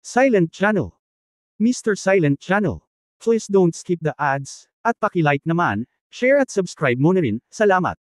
Silent Channel. Mr. Silent Channel. Please don't skip the ads, at paki-like naman, share at subscribe mo na rin, salamat.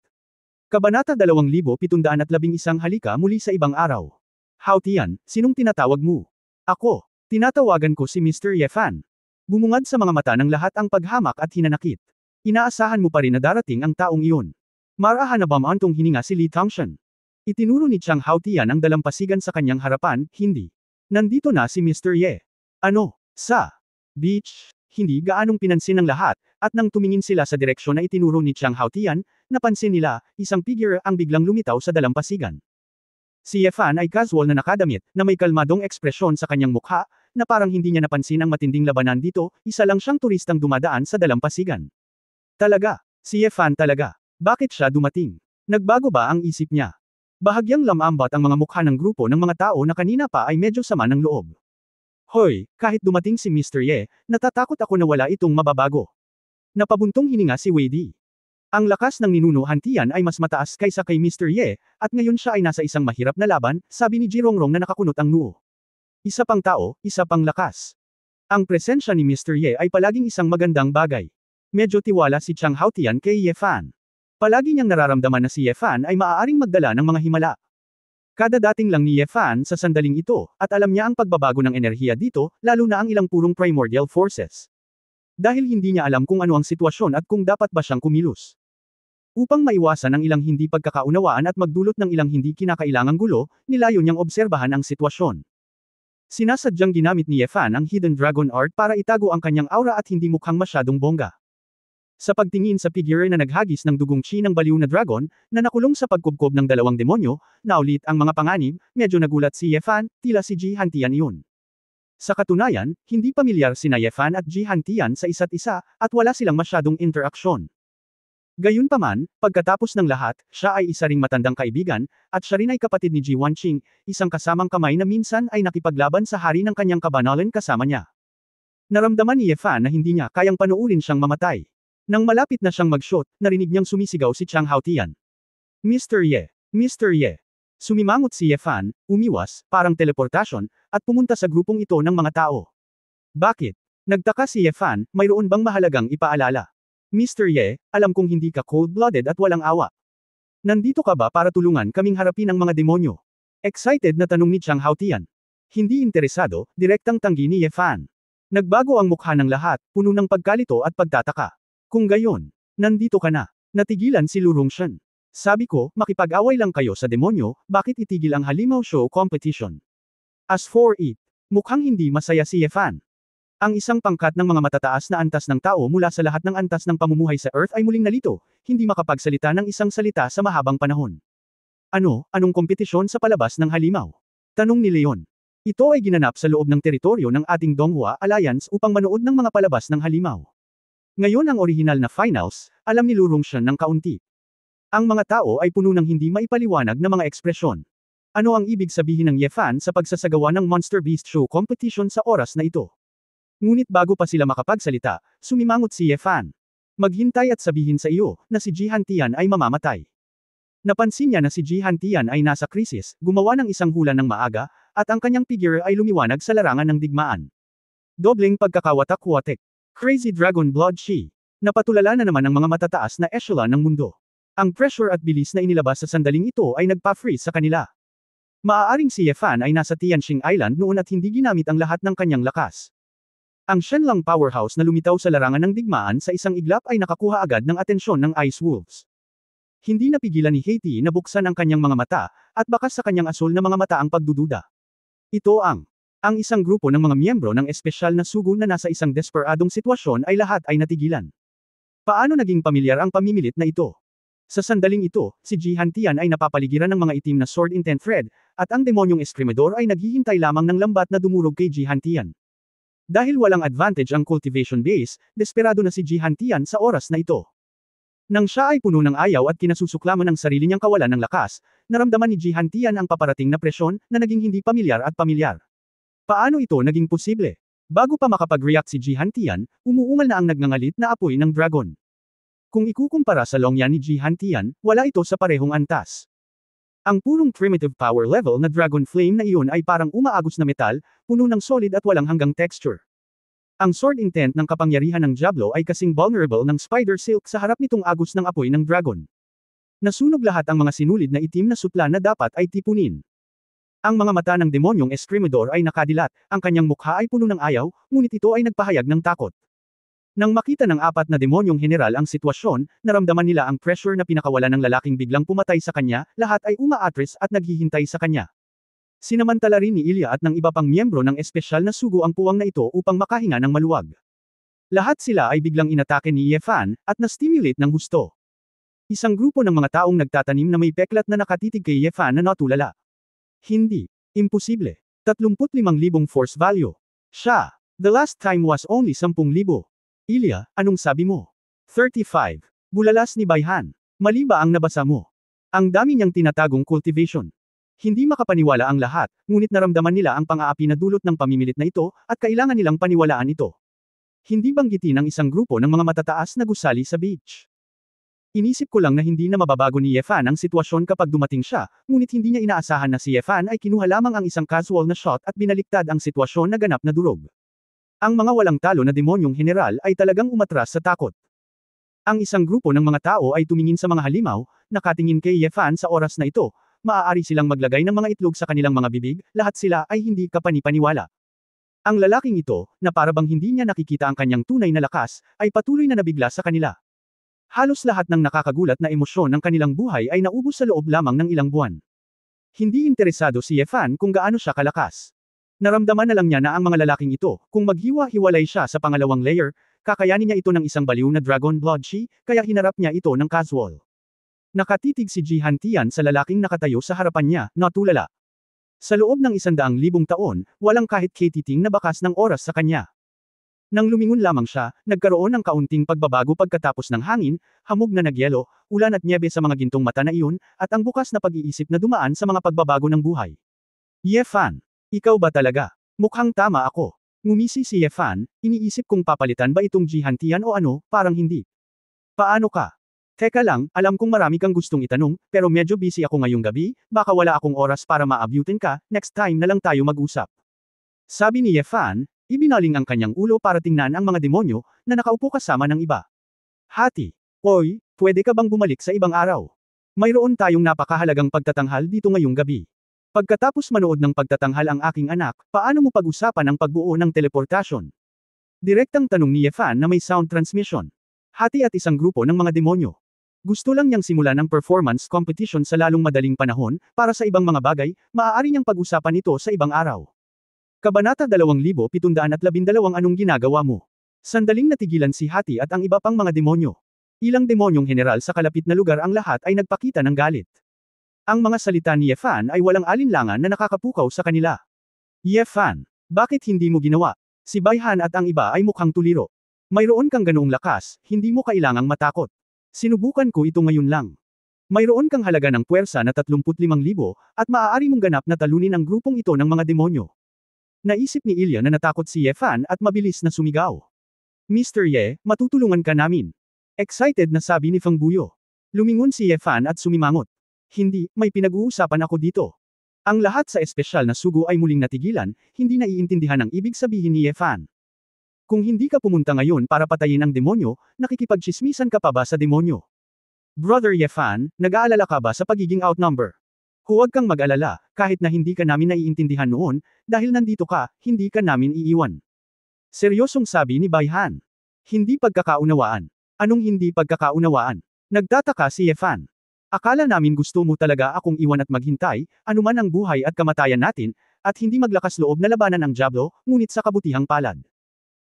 Kabanata 2711 Halika muli sa ibang araw. Hautian, sinong tinatawag mo? Ako. Tinatawagan ko si Mr. Yefan. Bumungad sa mga mata ng lahat ang paghamak at hinanakit. Inaasahan mo pa rin na darating ang taong iyon. Marahan na ba maantong hininga si Li Tongshan? Itinuro ni Chang Hautian ang dalampasigan sa kanyang harapan, hindi. Nandito na si Mr. Ye. Ano? Sa beach? Hindi gaanong pinansin ng lahat, at nang tumingin sila sa direksyon na itinuro ni Chang Hautian, napansin nila, isang figure ang biglang lumitaw sa dalampasigan. Si Yefan ay casual na nakadamit, na may kalmadong ekspresyon sa kanyang mukha, na parang hindi niya napansin ang matinding labanan dito, isa lang siyang turistang dumadaan sa dalampasigan. Talaga, si Yefan talaga. Bakit siya dumating? Nagbago ba ang isip niya? Bahagyang lamambat ang mga mukha ng grupo ng mga tao na kanina pa ay medyo sama ng loob. Hoy, kahit dumating si Mr. Ye, natatakot ako na wala itong mababago. Napabuntong hininga si Wei Di. Ang lakas ng ninuno Hantian ay mas mataas kaysa kay Mr. Ye, at ngayon siya ay nasa isang mahirap na laban, sabi ni Jirongrong na nakakunot ang noo. Isa pang tao, isa pang lakas. Ang presensya ni Mr. Ye ay palaging isang magandang bagay. Medyo tiwala si Chang Hautian kay Yefan. Palagi niyang nararamdaman na si Yefan ay maaaring magdala ng mga himala. Kadadating lang ni Yefan sa sandaling ito, at alam niya ang pagbabago ng enerhiya dito, lalo na ang ilang purong primordial forces. Dahil hindi niya alam kung ano ang sitwasyon at kung dapat ba siyang kumilos. Upang maiwasan ang ilang hindi pagkakaunawaan at magdulot ng ilang hindi kinakailangang gulo, nilayo niyang obserbahan ang sitwasyon. Sinasadyang ginamit ni Yefan ang Hidden Dragon Art para itago ang kanyang aura at hindi mukhang masyadong bongga. Sa pagtingin sa figure na naghagis ng dugong chi ng baliw na dragon, na nakulong sa pagkubkob ng dalawang demonyo, naulit ang mga panganib, medyo nagulat si Yefan, tila si Ji Hantian iyon. Sa katunayan, hindi pamilyar sina Yefan at Ji Hantian sa isa't isa, at wala silang masyadong interaksyon. Gayunpaman, pagkatapos ng lahat, siya ay isa ring matandang kaibigan, at siya rin ay kapatid ni Ji Wanqing, isang kasamang kamay na minsan ay nakipaglaban sa hari ng kanyang kabanalan kasama niya. Naramdaman ni Yefan na hindi niya kayang panuulin siyang mamatay. Nang malapit na siyang mag-shot, narinig niyang sumisigaw si Chang Hautian. Mr. Ye! Mr. Ye! Sumimangot si Yefan, umiwas, parang teleportasyon, at pumunta sa grupong ito ng mga tao. Bakit? Nagtaka si Yefan, mayroon bang mahalagang ipaalala? Mr. Ye, alam kong hindi ka cold-blooded at walang awa. Nandito ka ba para tulungan kaming harapin ang mga demonyo? Excited na tanong ni Chang Hautian. Hindi interesado, direktang tanggi ni Yefan. Nagbago ang mukha ng lahat, puno ng pagkalito at pagtataka. Kung gayon, nandito ka na. Natigilan si Lu Rongshan. Sabi ko, makipag-away lang kayo sa demonyo, bakit itigil ang halimaw show competition? As for it, mukhang hindi masaya si Yefan. Ang isang pangkat ng mga matataas na antas ng tao mula sa lahat ng antas ng pamumuhay sa Earth ay muling nalito, hindi makapagsalita ng isang salita sa mahabang panahon. Anong kompetisyon sa palabas ng halimaw? Tanong ni Leon. Ito ay ginanap sa loob ng teritoryo ng ating Donghua Alliance upang manood ng mga palabas ng halimaw. Ngayon ang orihinal na finals, alam ni Lu Rongshan ng kaunti. Ang mga tao ay puno ng hindi maipaliwanag na mga ekspresyon. Ano ang ibig sabihin ng Yefan sa pagsasagawa ng Monster Beast Show competition sa oras na ito? Ngunit bago pa sila makapagsalita, sumimangot si Yefan. Maghintay at sabihin sa iyo, na si Ji Hantian ay mamamatay. Napansin niya na si Ji Hantian ay nasa krisis, gumawa ng isang hula ng maaga, at ang kanyang figure ay lumiwanag sa larangan ng digmaan. Dobleng pagkakawatak-watek. Crazy Dragon Blood Chi. Napatulala na naman ang mga matataas na echelon ng mundo. Ang pressure at bilis na inilabas sa sandaling ito ay nagpa-freeze sa kanila. Maaaring si Yefan ay nasa Tianxing Island noon at hindi ginamit ang lahat ng kanyang lakas. Ang Shenlang powerhouse na lumitaw sa larangan ng digmaan sa isang iglap ay nakakuha agad ng atensyon ng Ice Wolves. Hindi napigilan ni Haiti na buksan ang kanyang mga mata, at bakas sa kanyang asul na mga mata ang pagdududa. Ito ang isang grupo ng mga miyembro ng espesyal na sugo na nasa isang desperadong sitwasyon ay lahat ay natigilan. Paano naging pamilyar ang pamimilit na ito? Sa sandaling ito, si Ji Hantian ay napapaligiran ng mga itim na sword intent thread, at ang demonyong Escrimador ay naghihintay lamang ng lambat na dumurog kay Ji Hantian. Dahil walang advantage ang cultivation base, desperado na si Ji Hantian sa oras na ito. Nang siya ay puno ng ayaw at kinasusuklaman ng sarili niyang kawalan ng lakas, naramdaman ni Ji Hantian ang paparating na presyon na naging hindi pamilyar at pamilyar. Paano ito naging posible? Bago pa makapag-react si Ji Hantian, umuungal na ang nagngangalit na apoy ng dragon. Kung ikukumpara sa longyan ni Ji Hantian, wala ito sa parehong antas. Ang purong primitive power level na Dragon Flame na iyon ay parang umaagos na metal, puno ng solid at walang hanggang texture. Ang sword intent ng kapangyarihan ng Diablo ay kasing vulnerable ng Spider Silk sa harap nitong agos ng apoy ng dragon. Nasunog lahat ang mga sinulid na itim na sutla na dapat ay tipunin. Ang mga mata ng demonyong Escrimador ay nakadilat, ang kanyang mukha ay puno ng ayaw, ngunit ito ay nagpahayag ng takot. Nang makita ng apat na demonyong general ang sitwasyon, naramdaman nila ang pressure na pinakawalan ng lalaking biglang pumatay sa kanya, lahat ay umaatres at naghihintay sa kanya. Sinamantala rin ni Ilya at ng iba pang miyembro ng espesyal na sugo ang puwang na ito upang makahinga ng maluwag. Lahat sila ay biglang inatake ni Yefan, at na-stimulate ng husto. Isang grupo ng mga taong nagtatanim na may peklat na nakatitig kay Yefan na natulala. Hindi. Imposible. 35,000 force value. Siya. The last time was only 10,000. Ilya, anong sabi mo? 35. Bulalas ni Bayhan. Mali ba ang nabasa mo? Ang dami niyang tinatagong cultivation. Hindi makapaniwala ang lahat, ngunit naramdaman nila ang pang-aapi na dulot ng pamimilit na ito, at kailangan nilang paniwalaan ito. Hindi banggitin ang isang grupo ng mga matataas na gusali sa beach. Inisip ko lang na hindi na mababago ni Yefan ang sitwasyon kapag dumating siya, ngunit hindi niya inaasahan na si Yefan ay kinuha lamang ang isang casual na shot at binaliktad ang sitwasyon na ganap na durog. Ang mga walang talo na demonyong general ay talagang umatras sa takot. Ang isang grupo ng mga tao ay tumingin sa mga halimaw, nakatingin kay Yefan sa oras na ito, maaari silang maglagay ng mga itlog sa kanilang mga bibig, lahat sila ay hindi kapani-paniwala. Ang lalaking ito, na parabang hindi niya nakikita ang kanyang tunay na lakas, ay patuloy na nabigla sa kanila. Halos lahat ng nakakagulat na emosyon ng kanilang buhay ay naubos sa loob lamang ng ilang buwan. Hindi interesado si Yefan kung gaano siya kalakas. Naramdaman na lang niya na ang mga lalaking ito, kung maghiwa-hiwalay siya sa pangalawang layer, kakayanin niya ito ng isang baliw na Dragon Blood Chi, kaya hinarap niya ito ng casual. Nakatitig si Jihan Tian sa lalaking nakatayo sa harapan niya, natulala. Sa loob ng 100,000 taon, walang kahit katiting na bakas ng oras sa kanya. Nang lumingon lamang siya, nagkaroon ng kaunting pagbabago pagkatapos ng hangin, hamog na nagyelo, ulan at nyebe sa mga gintong mata na iyon, at ang bukas na pag-iisip na dumaan sa mga pagbabago ng buhay. Yefan, ikaw ba talaga? Mukhang tama ako. Ngumisi si Yefan, iniisip kong papalitan ba itong Jihan Tian o ano, parang hindi. Paano ka? Teka lang, alam kong marami kang gustong itanong, pero medyo busy ako ngayong gabi, baka wala akong oras para maabutin ka, next time na lang tayo mag-usap. Sabi ni Yefan, ibinaling ang kanyang ulo para tingnan ang mga demonyo, na nakaupo kasama ng iba. Hati. Oy, pwede ka bang bumalik sa ibang araw? Mayroon tayong napakahalagang pagtatanghal dito ngayong gabi. Pagkatapos manood ng pagtatanghal ang aking anak, paano mo pag-usapan ang pagbuo ng teleportasyon? Direktang tanong ni Yefan na may sound transmission. Hati at isang grupo ng mga demonyo. Gusto lang niyang simulan ng performance competition sa lalong madaling panahon, para sa ibang mga bagay, maaari niyang pag-usapan ito sa ibang araw. Kabanata 2712 Anong ginagawa mo? Sandaling natigilan si Hati at ang iba pang mga demonyo. Ilang demonyong general sa kalapit na lugar ang lahat ay nagpakita ng galit. Ang mga salita ni Yefan ay walang alinlangan na nakakapukaw sa kanila. Yefan, bakit hindi mo ginawa? Si Bayhan at ang iba ay mukhang tuliro. Mayroon kang ganoong lakas, hindi mo kailangang matakot. Sinubukan ko ito ngayon lang. Mayroon kang halaga ng puwersa na 35,000, at maaari mong ganap na talunin ang grupong ito ng mga demonyo. Naisip ni Ilya na natakot si Yefan at mabilis na sumigaw. Mr. Ye, matutulungan ka namin. Excited na sabi ni Feng Buyo. Lumingon si Yefan at sumimangot. Hindi, may pinag-uusapan ako dito. Ang lahat sa espesyal na sugo ay muling natigilan, hindi naiintindihan ang ibig sabihin ni Yefan. Kung hindi ka pumunta ngayon para patayin ang demonyo, nakikipagchismisan ka pa ba sa demonyo? Brother Yefan, nag-aalala ka ba sa pagiging outnumber? Huwag kang mag-alala, kahit na hindi ka namin naiintindihan noon, dahil nandito ka, hindi ka namin iiwan. Seryosong sabi ni Bayhan. Hindi pagkakaunawaan. Anong hindi pagkakaunawaan? Nagtataka si Yefan. Akala namin gusto mo talaga akong iwan at maghintay, anuman ang buhay at kamatayan natin, at hindi maglakas loob na labanan ang Diablo, ngunit sa kabutihang palad.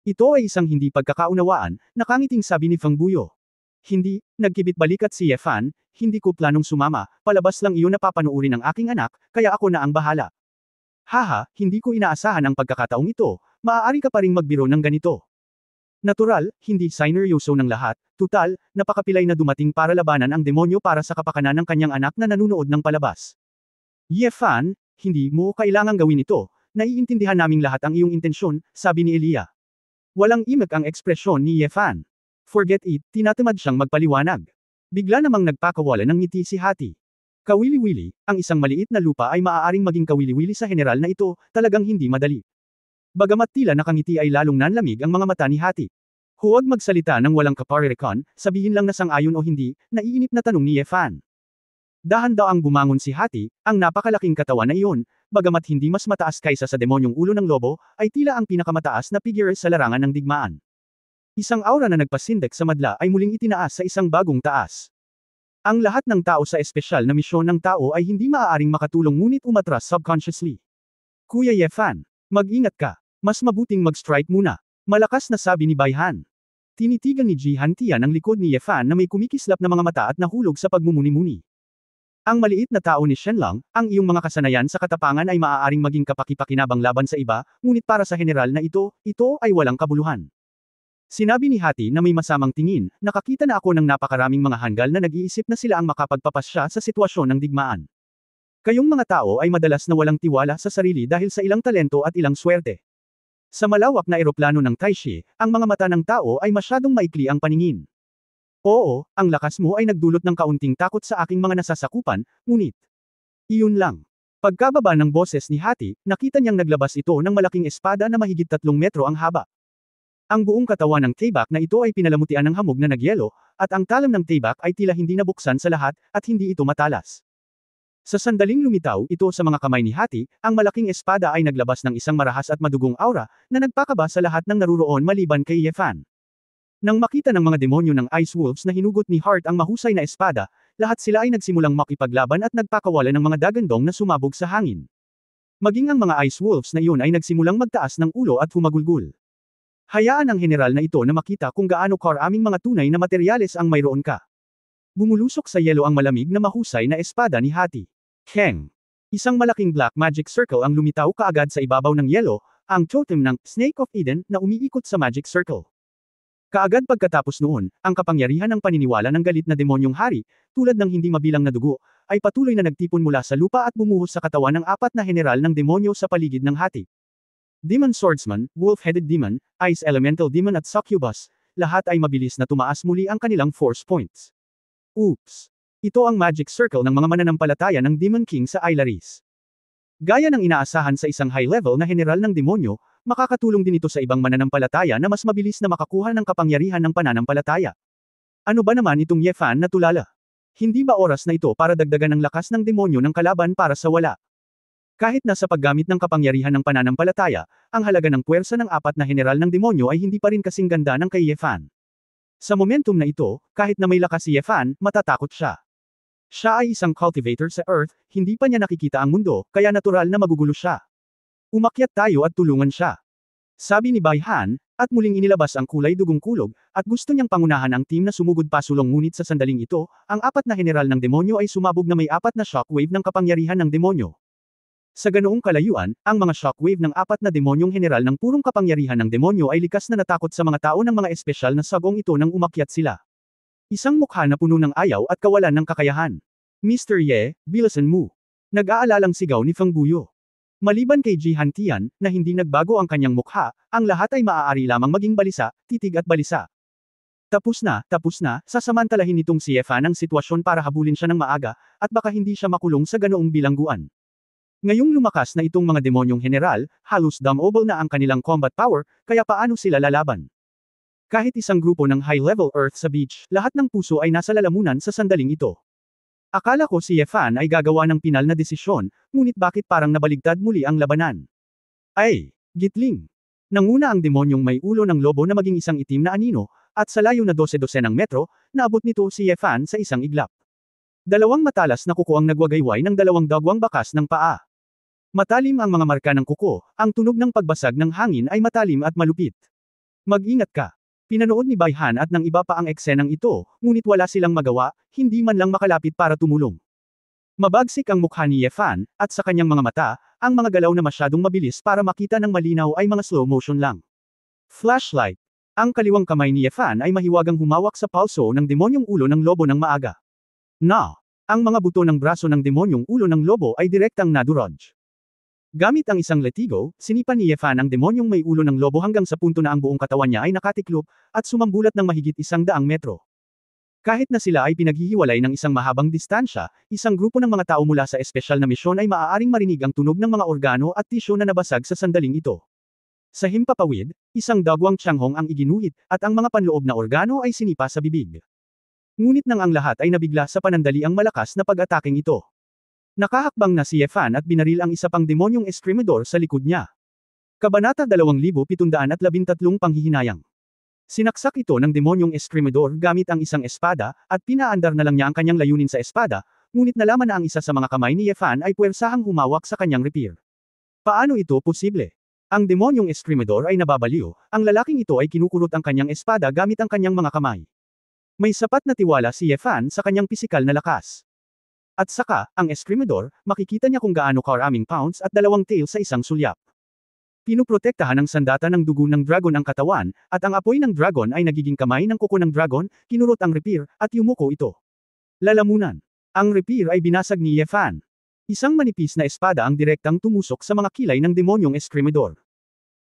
Ito ay isang hindi pagkakaunawaan, nakangiting sabi ni Feng Buyo. Hindi, nagkibit balikat si Yefan, hindi ko planong sumama, palabas lang iyon na papanuurin ng aking anak, kaya ako na ang bahala. Haha, hindi ko inaasahan ang pagkakataong ito, maaari ka pa ring magbiro ng ganito. Natural, hindi sineryoso ng lahat, tutal, napakapilay na dumating para labanan ang demonyo para sa kapakanan ng kanyang anak na nanunood ng palabas. Yefan, hindi mo kailangang gawin ito, naiintindihan naming lahat ang iyong intensyon, sabi ni Elia. Walang imek ang ekspresyon ni Yefan. Forget it, tinatamad siyang magpaliwanag. Bigla namang nagpakawala ng ngiti si Hati. Kawili-wili, ang isang maliit na lupa ay maaaring maging kawili-wili sa general na ito, talagang hindi madali. Bagamat tila nakangiti ay lalong nanlamig ang mga mata ni Hati. Huwag magsalita ng walang kaparerekon, sabihin lang na sang-ayon o hindi, naiinip na tanong ni Yefan. Dahan-daang bumangon si Hati, ang napakalaking katawan na iyon, bagamat hindi mas mataas kaysa sa demonyong ulo ng lobo, ay tila ang pinakamataas na figure sa larangan ng digmaan. Isang aura na nagpasindak sa madla ay muling itinaas sa isang bagong taas. Ang lahat ng tao sa espesyal na misyon ng tao ay hindi maaaring makatulong ngunit umatras subconsciously. Kuya Yefan, mag-ingat ka. Mas mabuting mag-strike muna. Malakas na sabi ni Baihan. Tinitigan ni Ji Hantian ang likod ni Yefan na may kumikislap na mga mata at nahulog sa pagmumuni-muni. Ang maliit na tao ni Shenlang, ang iyong mga kasanayan sa katapangan ay maaaring maging kapaki-pakinabang laban sa iba, ngunit para sa general na ito ay walang kabuluhan. Sinabi ni Hati na may masamang tingin, nakakita na ako ng napakaraming mga hanggal na nag-iisip na sila ang makapagpapasya sa sitwasyon ng digmaan. Kayong mga tao ay madalas na walang tiwala sa sarili dahil sa ilang talento at ilang swerte. Sa malawak na eroplano ng Taishi, ang mga mata ng tao ay masyadong maikli ang paningin. Oo, ang lakas mo ay nagdulot ng kaunting takot sa aking mga nasasakupan, ngunit iyon lang. Pagkababa ng boses ni Hati, nakita niyang naglabas ito ng malaking espada na mahigit 3 metro ang haba. Ang buong katawan ng Taebak na ito ay pinalamutian ng hamog na nagyelo, at ang talam ng Taebak ay tila hindi nabuksan sa lahat, at hindi ito matalas. Sa sandaling lumitaw ito sa mga kamay ni Hati, ang malaking espada ay naglabas ng isang marahas at madugong aura, na nagpakaba sa lahat ng naruroon maliban kay Yefan. Nang makita ng mga demonyo ng Ice Wolves na hinugot ni Heart ang mahusay na espada, lahat sila ay nagsimulang makipaglaban at nagpakawalan ng mga dagandong na sumabog sa hangin. Maging ang mga Ice Wolves na iyon ay nagsimulang magtaas ng ulo at humagulgul. Hayaan ang general na ito na makita kung gaano karaming mga tunay na materyales ang mayroon ka. Bumulusok sa yelo ang malamig na mahusay na espada ni Hati. Keng. Isang malaking black magic circle ang lumitaw kaagad sa ibabaw ng yelo, ang totem ng Snake of Eden na umiikot sa magic circle. Kaagad pagkatapos noon, ang kapangyarihan ng paniniwala ng galit na demonyong hari, tulad ng hindi mabilang na dugo, ay patuloy na nagtipon mula sa lupa at bumuhos sa katawan ng 4 na general ng demonyo sa paligid ng Hati. Demon Swordsman, Wolf-Headed Demon, Ice Elemental Demon at Succubus, lahat ay mabilis na tumaas muli ang kanilang force points. Oops! Ito ang magic circle ng mga mananampalataya ng Demon King sa Ailaris. Gaya ng inaasahan sa isang high-level na general ng demonyo, makakatulong din ito sa ibang mananampalataya na mas mabilis na makakuha ng kapangyarihan ng pananampalataya. Ano ba naman itong Yefan na tulala? Hindi ba oras na ito para dagdagan ng lakas ng demonyo ng kalaban para sa wala? Kahit na sa paggamit ng kapangyarihan ng pananampalataya, ang halaga ng puwersa ng 4 na general ng demonyo ay hindi pa rin kasing ganda ng kay Yefan. Sa momentum na ito, kahit na may lakas si Yefan, matatakot siya. Siya ay isang cultivator sa Earth, hindi pa niya nakikita ang mundo, kaya natural na magugulo siya. Umakyat tayo at tulungan siya. Sabi ni Baihan, at muling inilabas ang kulay dugong kulog, at gusto niyang pangunahan ang team na sumugod pasulong ngunit sa sandaling ito, ang 4 na general ng demonyo ay sumabog na may 4 na shockwave ng kapangyarihan ng demonyo. Sa ganoong kalayuan, ang mga shockwave ng 4 na demonyong general ng purong kapangyarihan ng demonyo ay likas na natakot sa mga tao ng mga espesyal na sagong ito nang umakyat sila. Isang mukha na puno ng ayaw at kawalan ng kakayahan. Mr. Ye, bilisan mo. Nag-aalalang sigaw ni Feng Buyo. Maliban kay Ji Hantian, na hindi nagbago ang kanyang mukha, ang lahat ay maaari lamang maging balisa, titig at balisa. Tapos na, sasamantalahin nitong si Yefan ang sitwasyon para habulin siya ng maaga, at baka hindi siya makulong sa ganoong bilangguan. Ngayong lumakas na itong mga demonyong general, halos damobel na ang kanilang combat power, kaya paano sila lalaban? Kahit isang grupo ng high-level Earth sa beach, lahat ng puso ay nasa lalamunan sa sandaling ito. Akala ko si Yefan ay gagawa ng pinal na desisyon, ngunit bakit parang nabaligtad muli ang labanan? Ay, gitling! Nanguna ang demonyong may ulo ng lobo na maging isang itim na anino, at sa layo na 12-12 ng metro, naabot nito si Yefan sa isang iglap. Dalawang matalas na kuko ang nagwagayway ng dalawang dagwang bakas ng paa. Matalim ang mga marka ng kuko, ang tunog ng pagbasag ng hangin ay matalim at malupit. Mag-ingat ka. Pinanood ni Baihan at ng iba pa ang eksenang ito, ngunit wala silang magawa, hindi man lang makalapit para tumulong. Mabagsik ang mukha ni Yefan, at sa kanyang mga mata, ang mga galaw na masyadong mabilis para makita ng malinaw ay mga slow motion lang. Flashlight. Ang kaliwang kamay ni Yefan ay mahiwagang humawak sa palso ng demonyong ulo ng lobo ng maaga. Ang mga buto ng braso ng demonyong ulo ng lobo ay direktang nadurog. Gamit ang isang letigo, sinipa ni Yefan ang demonyong may ulo ng lobo hanggang sa punto na ang buong katawan niya ay nakatiklop, at sumambulat ng mahigit 100 metro. Kahit na sila ay pinaghihiwalay ng isang mahabang distansya, isang grupo ng mga tao mula sa espesyal na misyon ay maaaring marinig ang tunog ng mga organo at tisyo na nabasag sa sandaling ito. Sa himpapawid, isang dagwang tiyanghong ang iginuhit, at ang mga panloob na organo ay sinipa sa bibig. Ngunit nang ang lahat ay nabigla sa panandaliang malakas na pag-ataking ito. Nakahakbang na si Yefan at binaril ang isa pang demonyong eskrimador sa likod niya. Kabanata 2713 Panghihinayang. Sinaksak ito ng demonyong eskrimador gamit ang isang espada, at pinaandar na lang niya ang kanyang layunin sa espada, ngunit nalaman na ang isa sa mga kamay ni Yefan ay puwersahang humawak sa kanyang rapier. Paano ito posible? Ang demonyong eskrimador ay nababaliw, ang lalaking ito ay kinukurot ang kanyang espada gamit ang kanyang mga kamay. May sapat na tiwala si Yefan sa kanyang pisikal na lakas. At saka, ang eskrimador, makikita niya kung gaano karaming pounds at 2 tail sa isang sulyap. Pinuprotektahan ng sandata ng dugo ng dragon ang katawan, at ang apoy ng dragon ay nagiging kamay ng kuko ng dragon, kinurot ang rapier, at yumuko ito. Lalamunan. Ang rapier ay binasag ni Yefan. Isang manipis na espada ang direktang tumusok sa mga kilay ng demonyong eskrimador.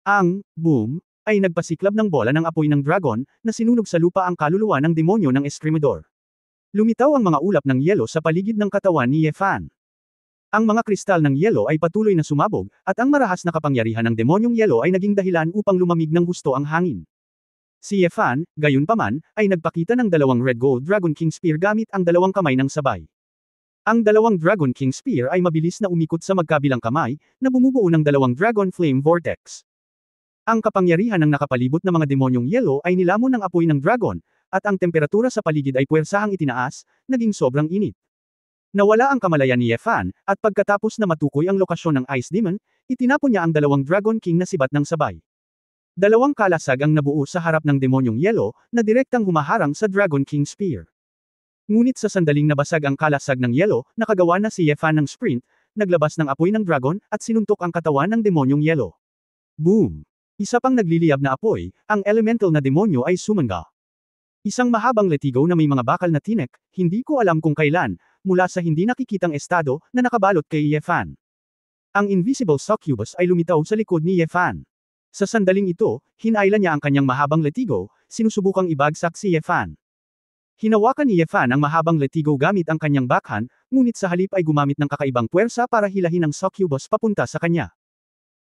Ang boom ay nagpasiklab ng bola ng apoy ng dragon, na sinunog sa lupa ang kaluluwa ng demonyo ng eskrimador. Lumitaw ang mga ulap ng yelo sa paligid ng katawan ni Yefan. Ang mga kristal ng yelo ay patuloy na sumabog, at ang marahas na kapangyarihan ng demonyong yelo ay naging dahilan upang lumamig ng husto ang hangin. Si Yefan, gayunpaman, ay nagpakita ng 2 Red Gold Dragon King Spear gamit ang 2 kamay ng sabay. Ang 2 Dragon King Spear ay mabilis na umikot sa magkabilang kamay, na bumubuo ng 2 Dragon Flame Vortex. Ang kapangyarihan ng nakapalibot na mga demonyong yelo ay nilamon ng apoy ng dragon, at ang temperatura sa paligid ay puwersahang itinaas, naging sobrang init. Nawala ang kamalayan ni Yefan, at pagkatapos na matukoy ang lokasyon ng Ice Demon, itinapon niya ang 2 Dragon King na sibat ng sabay. 2 kalasag ang nabuo sa harap ng demonyong yelo, na direktang humaharang sa Dragon King Spear. Ngunit sa sandaling nabasag ang kalasag ng yelo, nakagawa na si Yefan ng sprint, naglabas ng apoy ng dragon, at sinuntok ang katawan ng demonyong yelo. Boom! Isa pang nagliliyab na apoy, ang elemental na demonyo ay sumangga. Isang mahabang letigo na may mga bakal na tinek, hindi ko alam kung kailan, mula sa hindi nakikitang estado, na nakabalot kay Yefan. Ang invisible succubus ay lumitaw sa likod ni Yefan. Sa sandaling ito, hinailan niya ang kanyang mahabang letigo, sinusubukang ibagsak si Yefan. Hinawakan ni Yefan ang mahabang letigo gamit ang kanyang backhand, ngunit sa halip ay gumamit ng kakaibang puwersa para hilahin ang succubus papunta sa kanya.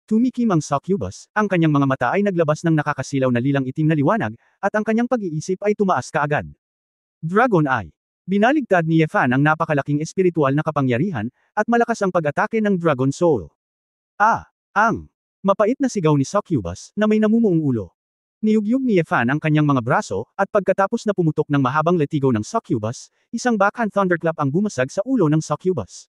Tumikim ang succubus, ang kanyang mga mata ay naglabas ng nakakasilaw na lilang itim na liwanag, at ang kanyang pag-iisip ay tumaas kaagad. Dragon Eye. Binaligtad ni Yefan ang napakalaking espiritual na kapangyarihan, at malakas ang pag-atake ng Dragon Soul. Ang mapait na sigaw ni Succubus, na may namumuong ulo. Niyugyug ni Yefan ang kanyang mga braso, at pagkatapos na pumutok ng mahabang letigo ng Succubus, isang backhand thunderclap ang bumasag sa ulo ng Succubus.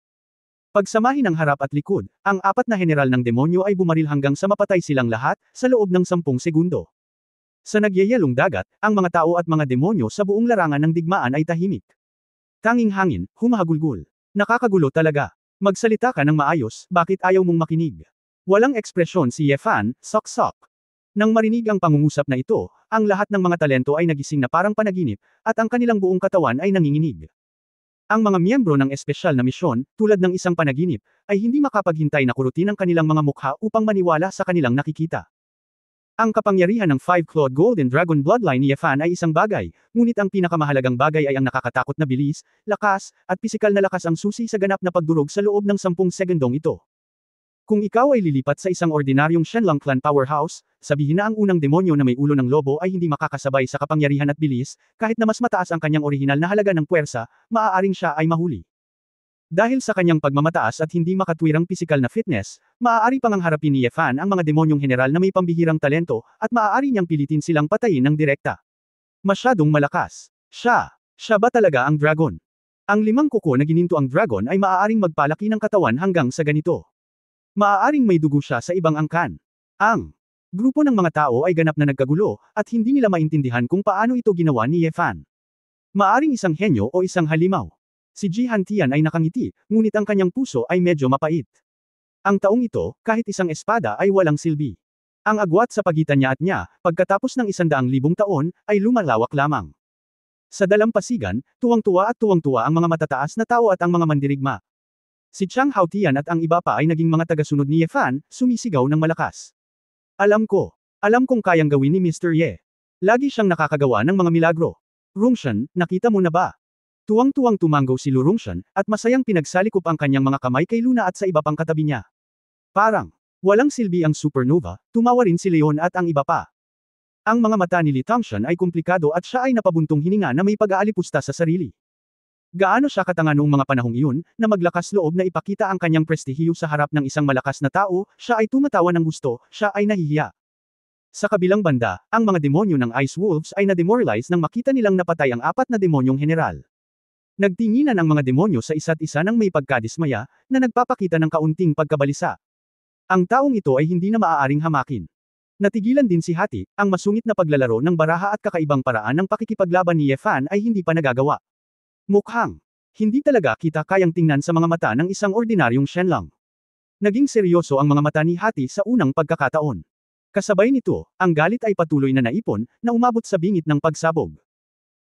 Pagsamahin ang harap at likod, ang 4 na general ng demonyo ay bumaril hanggang sa mapatay silang lahat, sa loob ng 10 segundo. Sa nagyayalong dagat, ang mga tao at mga demonyo sa buong larangan ng digmaan ay tahimik. Tanging hangin, humahagulgul. Nakakagulo talaga. Magsalita ka ng maayos, bakit ayaw mong makinig? Walang ekspresyon si Yefan, sok-sok. Nang marinig ang pangungusap na ito, ang lahat ng mga talento ay nagising na parang panaginip, at ang kanilang buong katawan ay nanginginig. Ang mga miyembro ng espesyal na misyon, tulad ng isang panaginip, ay hindi makapaghintay na kurutin ang kanilang mga mukha upang maniwala sa kanilang nakikita. Ang kapangyarihan ng 5-clawed Golden Dragon Bloodline ni Yefan ay isang bagay, ngunit ang pinakamahalagang bagay ay ang nakakatakot na bilis, lakas, at pisikal na lakas ang susi sa ganap na pagdurog sa loob ng 10 segundong ito. Kung ikaw ay lilipat sa isang ordinaryong Shenlong Clan powerhouse, sabihin na ang unang demonyo na may ulo ng lobo ay hindi makakasabay sa kapangyarihan at bilis, kahit na mas mataas ang kanyang orihinal na halaga ng puwersa, maaaring siya ay mahuli. Dahil sa kanyang pagmamataas at hindi makatwirang pisikal na fitness, maaari pang harapin ni Yefan ang mga demonyong general na may pambihirang talento, at maaari niyang pilitin silang patayin ng direkta. Masyadong malakas. Siya ba talaga ang dragon? Ang 5 kuko na gininto ang dragon ay maaaring magpalaki ng katawan hanggang sa ganito. Maaaring may dugo siya sa ibang angkan. Ang grupo ng mga tao ay ganap na nagkagulo, at hindi nila maintindihan kung paano ito ginawa ni Yefan. Maaring isang henyo o isang halimaw. Si Jihan Tian ay nakangiti, ngunit ang kanyang puso ay medyo mapait. Ang taong ito, kahit isang espada ay walang silbi. Ang agwat sa pagitan niya at niya, pagkatapos ng 100,000 taon, ay lumalawak lamang. Sa dalampasigan, tuwang-tuwa ang mga matataas na tao at ang mga mandirigma. Si Chang Haotian at ang iba pa ay naging mga tagasunod ni Yefan, sumisigaw ng malakas. Alam kong kayang gawin ni Mr. Ye. Lagi siyang nakakagawa ng mga milagro. Rungshan, nakita mo na ba? Tuwang-tuwang tumango si Lu Rungshan, at masayang pinagsalikop ang kanyang mga kamay kay Luna at sa iba pang katabi niya. Parang, walang silbi ang supernova, tumawa rin si Leon at ang iba pa. Ang mga mata ni Lee Tangshan ay komplikado at siya ay napabuntong hininga na may pag-aalipusta sa sarili. Gaano siya katanga noong mga panahong iyon, na maglakas loob na ipakita ang kanyang prestihiyo sa harap ng isang malakas na tao, siya ay tumatawa ng gusto, siya ay nahihiya. Sa kabilang banda, ang mga demonyo ng Ice Wolves ay na-demoralize nang makita nilang napatay ang 4 na demonyong general. Nagtinginan ang mga demonyo sa isa't isa nang may pagkadismaya, na nagpapakita ng kaunting pagkabalisa. Ang taong ito ay hindi na maaaring hamakin. Natigilan din si Hati, ang masungit na paglalaro ng baraha at kakaibang paraan ng pakikipaglaban ni Ye Fan ay hindi pa nagagawa. Mukhang, hindi talaga kita kayang tingnan sa mga mata ng isang ordinaryong Shenlong. Naging seryoso ang mga mata ni Hati sa unang pagkakataon. Kasabay nito, ang galit ay patuloy na naipon, na umabot sa bingit ng pagsabog.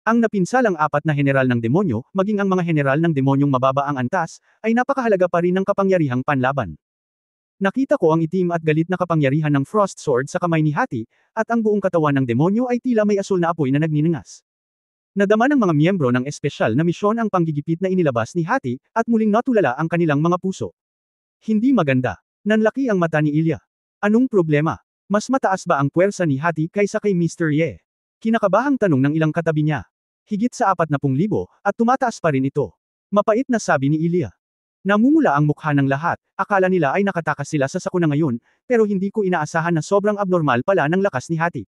Ang napinsalang 4 na general ng demonyo, maging ang mga general ng demonyong mababa ang antas, ay napakahalaga pa rin ng kapangyarihang panlaban. Nakita ko ang itim at galit na kapangyarihan ng Frost Sword sa kamay ni Hati, at ang buong katawan ng demonyo ay tila may asul na apoy na nagniningas. Nadama ng mga miyembro ng espesyal na misyon ang panggigipit na inilabas ni Hati, at muling natulala ang kanilang mga puso. Hindi maganda. Nanlaki ang mata ni Ilya. Anong problema? Mas mataas ba ang puwersa ni Hati kaysa kay Mr. Ye? Kinakabahang tanong ng ilang katabi niya. Higit sa 40,000, at tumataas pa rin ito. Mapait na sabi ni Ilya. Namumula ang mukha ng lahat, akala nila ay nakatakas sila sa sakuna ngayon, pero hindi ko inaasahan na sobrang abnormal pala ng lakas ni Hati.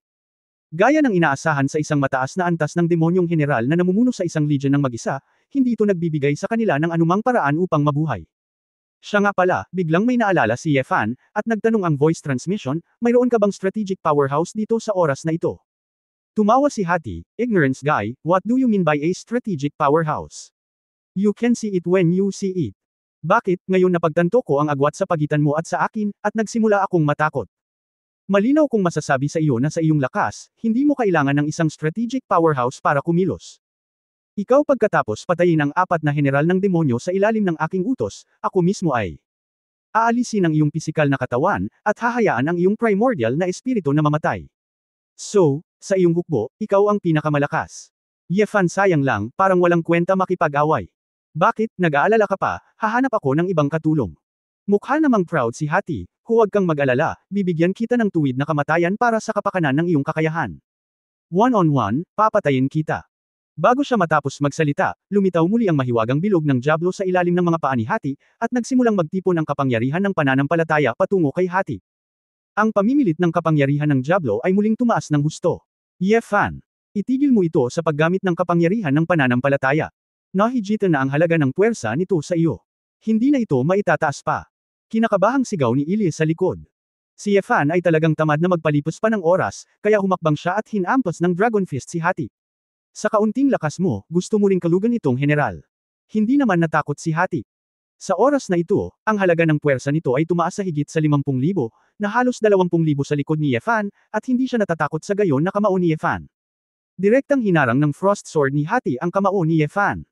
Gaya ng inaasahan sa isang mataas na antas ng demonyong general na namumuno sa isang legion ng mag-isa, hindi ito nagbibigay sa kanila ng anumang paraan upang mabuhay. Siya nga pala, biglang may naalala si Ye Fan, at nagtanong ang voice transmission, mayroon ka bang strategic powerhouse dito sa oras na ito? Tumawa si Hati, ignorance guy, what do you mean by a strategic powerhouse? You can see it when you see it. Bakit, ngayon napagtanto ko ang agwat sa pagitan mo at sa akin, at nagsimula akong matakot. Malinaw kong masasabi sa iyo na sa iyong lakas, hindi mo kailangan ng isang strategic powerhouse para kumilos. Ikaw pagkatapos patayin ang 4 na general ng demonyo sa ilalim ng aking utos, ako mismo ay aalisin ang iyong pisikal na katawan, at hahayaan ang iyong primordial na espiritu na mamatay. So, sa iyong hukbo, ikaw ang pinakamalakas. Ye Fan, sayang lang, parang walang kwenta makipag-away. Bakit, nag-aalala ka pa, hahanap ako ng ibang katulong. Mukha namang proud si Hati, huwag kang mag-alala, bibigyan kita ng tuwid na kamatayan para sa kapakanan ng iyong kakayahan. One-on-one, papatayin kita. Bago siya matapos magsalita, lumitaw muli ang mahiwagang bilog ng Diablo sa ilalim ng mga paa ni Hati, at nagsimulang magtipon ang kapangyarihan ng pananampalataya patungo kay Hati. Ang pamimilit ng kapangyarihan ng Diablo ay muling tumaas ng husto. Ye Fan, itigil mo ito sa paggamit ng kapangyarihan ng pananampalataya. Nahigitan na ang halaga ng puwersa nito sa iyo. Hindi na ito maitataas pa. Kinakabahang sigaw ni Ilya sa likod. Si Ye Fan ay talagang tamad na magpalipos pa ng oras, kaya humakbang siya at hinampas ng Dragon Fist si Hati. Sa kaunting lakas mo, gusto mo ring kalugan itong general. Hindi naman natakot si Hati. Sa oras na ito, ang halaga ng puwersa nito ay tumaas sa higit sa 50,000, na halos 20,000 sa likod ni Ye Fan, at hindi siya natatakot sa gayon na kamao ni Ye Fan. Direktang hinarang ng Frost Sword ni Hati ang kamao ni Ye Fan.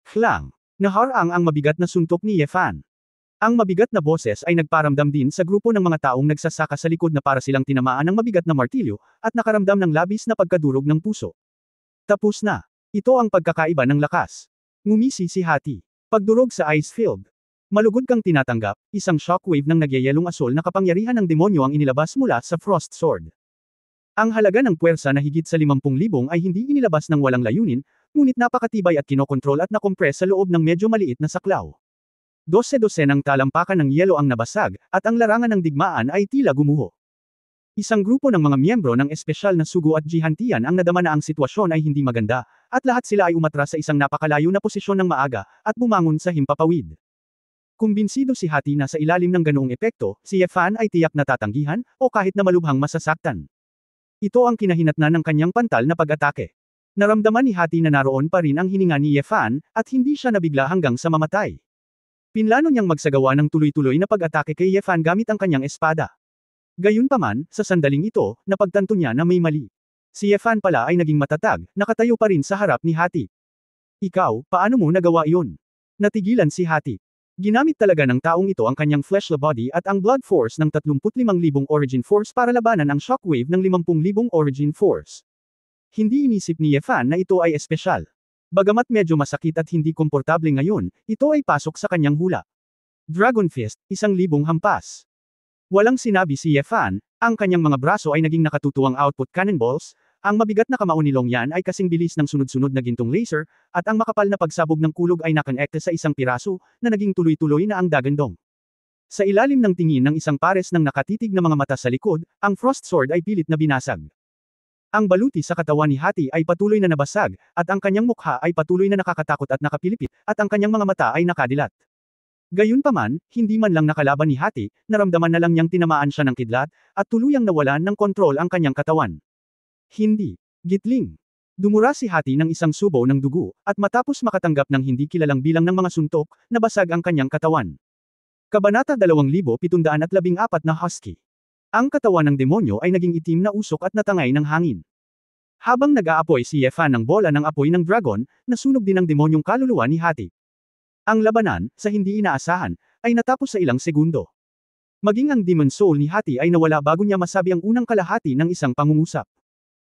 Klang! Naharang ang mabigat na suntok ni Ye Fan. Ang mabigat na boses ay nagparamdam din sa grupo ng mga taong nagsasaka sa likod na para silang tinamaan ng mabigat na martilyo, at nakaramdam ng labis na pagkadurog ng puso. Tapos na. Ito ang pagkakaiba ng lakas. Ngumisi si Hati. Pagdurog sa ice field. Malugod kang tinatanggap, isang shockwave ng nagyayelong asol na kapangyarihan ng demonyo ang inilabas mula sa Frost Sword. Ang halaga ng puwersa na higit sa 50,000 ay hindi inilabas ng walang layunin, ngunit napakatibay at kinokontrol at nakompres sa loob ng medyo maliit na saklaw. 12 ng talampakan ng yelo ang nabasag, at ang larangan ng digmaan ay tila gumuho. Isang grupo ng mga miyembro ng espesyal na sugo at jihantian ang nadama na ang sitwasyon ay hindi maganda, at lahat sila ay umatras sa isang napakalayo na posisyon ng maaga, at bumangon sa himpapawid. Kumbinsido si Hati na sa ilalim ng ganoong epekto, si Ye Fan ay tiyak na tatanggihan, o kahit na malubhang masasaktan. Ito ang kinahinatnan ng kanyang pantal na pag-atake. Naramdaman ni Hati na naroon pa rin ang hininga ni Ye Fan, at hindi siya nabigla hanggang sa mamatay. Pinlano niyang magsagawa ng tuloy-tuloy na pag-atake kay Ye Fan gamit ang kanyang espada. Gayunpaman, sa sandaling ito, napagtanto niya na may mali. Si Ye Fan pala ay naging matatag, nakatayo pa rin sa harap ni Hati. Ikaw, paano mo nagawa iyon? Natigilan si Hati. Ginamit talaga ng taong ito ang kanyang fleshly body at ang blood force ng 35,000 origin force para labanan ang shockwave ng 50,000 origin force. Hindi inisip ni Yefan na ito ay espesyal. Bagamat medyo masakit at hindi komportable ngayon, ito ay pasok sa kanyang hula. Dragon Fist, 1,000 hampas. Walang sinabi si Yefan, ang kanyang mga braso ay naging nakatutuwang output cannonballs, ang mabigat na kamao ni Longyan ay kasing bilis ng sunod-sunod na gintong laser, at ang makapal na pagsabog ng kulog ay nakonekte sa isang piraso, na naging tuloy-tuloy na ang dagandong. Sa ilalim ng tingin ng isang pares ng nakatitig na mga mata sa likod, ang Frost Sword ay pilit na binasag. Ang baluti sa katawan ni Hati ay patuloy na nabasag, at ang kanyang mukha ay patuloy na nakakatakot at nakapilipit, at ang kanyang mga mata ay nakadilat. Gayunpaman, hindi man lang nakalaban ni Hati, naramdaman na lang niyang tinamaan siya ng kidlat, at tuluyang nawalan ng kontrol ang kanyang katawan. Hindi. Gitling. Dumura si Hati ng isang subo ng dugo, at matapos makatanggap ng hindi kilalang bilang ng mga suntok, nabasag ang kanyang katawan. Kabanata 2714 na Husky. Ang katawan ng demonyo ay naging itim na usok at natangay ng hangin. Habang nag-aapoy si Yefan ng bola ng apoy ng dragon, nasunog din ang demonyong kaluluwa ni Hati. Ang labanan, sa hindi inaasahan, ay natapos sa ilang segundo. Maging ang demon soul ni Hati ay nawala bago niya masabi ang unang kalahati ng isang pangungusap.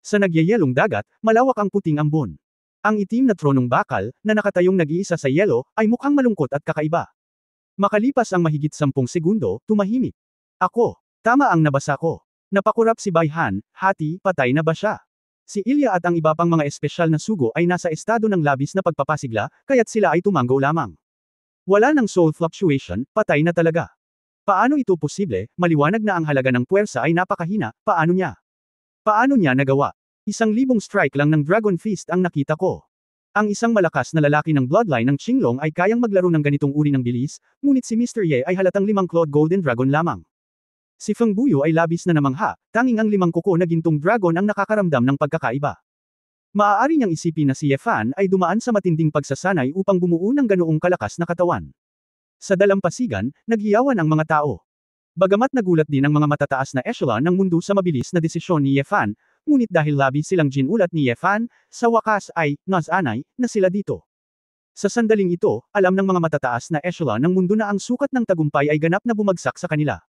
Sa nagyayelong dagat, malawak ang puting ambon. Ang itim na tronong bakal, na nakatayong nag-iisa sa yelo, ay mukhang malungkot at kakaiba. Makalipas ang mahigit 10 segundo, tumahimik. Ako. Tama ang nabasa ko. Napakurap si Bayhan, Hati, patay na ba siya? Si Ilya at ang iba pang mga espesyal na sugo ay nasa estado ng labis na pagpapasigla, kaya't sila ay tumanggo lamang. Wala ng soul fluctuation, patay na talaga. Paano ito posible? Maliwanag na ang halaga ng puwersa ay napakahina, paano niya? Paano niya nagawa? 1,000 strike lang ng Dragon Fist ang nakita ko. Ang isang malakas na lalaki ng bloodline ng Qinglong ay kayang maglaro ng ganitong uri ng bilis, ngunit si Mr. Ye ay halatang 5-clawed golden dragon lamang. Si Feng Buyo ay labis na namangha, tanging ang 5 kuko na gintong dragon ang nakakaramdam ng pagkakaiba. Maaari niyang isipin na si Yefan ay dumaan sa matinding pagsasanay upang bumuo ng ganoong kalakas na katawan. Sa dalampasigan, naghiyawan ang mga tao. Bagamat nagulat din ang mga matataas na echelon ng mundo sa mabilis na desisyon ni Yefan, ngunit dahil labis silang ginulat ni Yefan, sa wakas ay, nas-anay, na sila dito. Sa sandaling ito, alam ng mga matataas na echelon ng mundo na ang sukat ng tagumpay ay ganap na bumagsak sa kanila.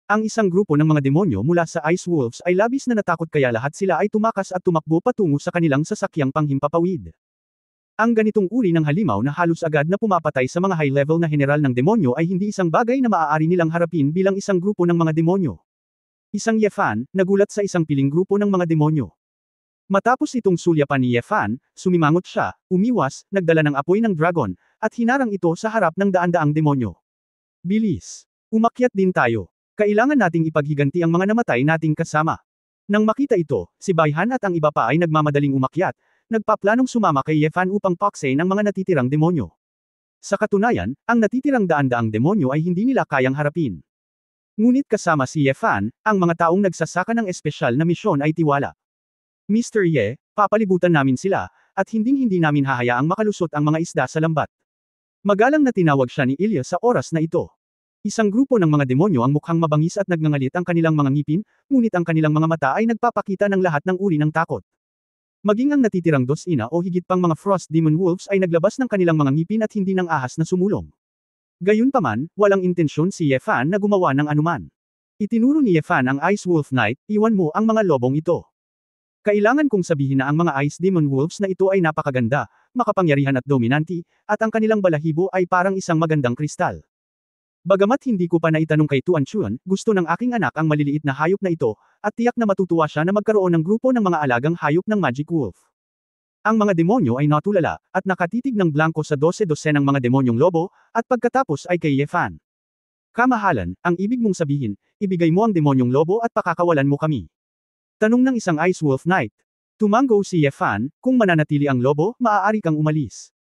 Ang isang grupo ng mga demonyo mula sa Ice Wolves ay labis na natakot kaya lahat sila ay tumakas at tumakbo patungo sa kanilang sasakyang panghimpapawid. Ang ganitong uri ng halimaw na halos agad na pumapatay sa mga high-level na general ng demonyo ay hindi isang bagay na maaari nilang harapin bilang isang grupo ng mga demonyo. Isang Yefan, nagulat sa isang piling grupo ng mga demonyo. Matapos itong sulyapan ni Yefan, sumimangot siya, umiwas, nagdala ng apoy ng dragon, at hinarang ito sa harap ng daan-daang demonyo. Bilis! Umakyat din tayo. Kailangan nating ipaghiganti ang mga namatay nating kasama. Nang makita ito, si Bayhan at ang iba pa ay nagmamadaling umakyat, nagpaplanong sumama kay Yefan upang paksain ang mga natitirang demonyo. Sa katunayan, ang natitirang daan-daang demonyo ay hindi nila kayang harapin. Ngunit kasama si Yefan, ang mga taong nagsasaka ng espesyal na misyon ay tiwala. Mr. Ye, papalibutan namin sila, at hinding-hindi namin hahayaang makalusot ang mga isda sa lambat. Magalang na tinawag siya ni Ilya sa oras na ito. Isang grupo ng mga demonyo ang mukhang mabangis at nagngangalit ang kanilang mga ngipin, ngunit ang kanilang mga mata ay nagpapakita ng lahat ng uri ng takot. Maging ang natitirang dosina o higit pang mga Frost Demon Wolves ay naglabas ng kanilang mga ngipin at hindi ng ahas na sumulong. Gayunpaman, walang intensyon si Yefan na gumawa ng anuman. Itinuro ni Yefan ang Ice Wolf Knight, iwan mo ang mga lobong ito. Kailangan kong sabihin na ang mga Ice Demon Wolves na ito ay napakaganda, makapangyarihan at dominanti, at ang kanilang balahibo ay parang isang magandang kristal. Bagamat hindi ko pa naitanong kay Tuan Chuan, gusto ng aking anak ang maliliit na hayop na ito, at tiyak na matutuwa siya na magkaroon ng grupo ng mga alagang hayop ng Magic Wolf. Ang mga demonyo ay natulala, at nakatitig ng blanko sa 12-12 ng mga demonyong lobo, at pagkatapos ay kay Yefan. Kamahalan, ang ibig mong sabihin, ibigay mo ang demonyong lobo at pakakawalan mo kami. Tanong ng isang Ice Wolf Knight. Tumanggo si Yefan, kung mananatili ang lobo, maaari kang umalis.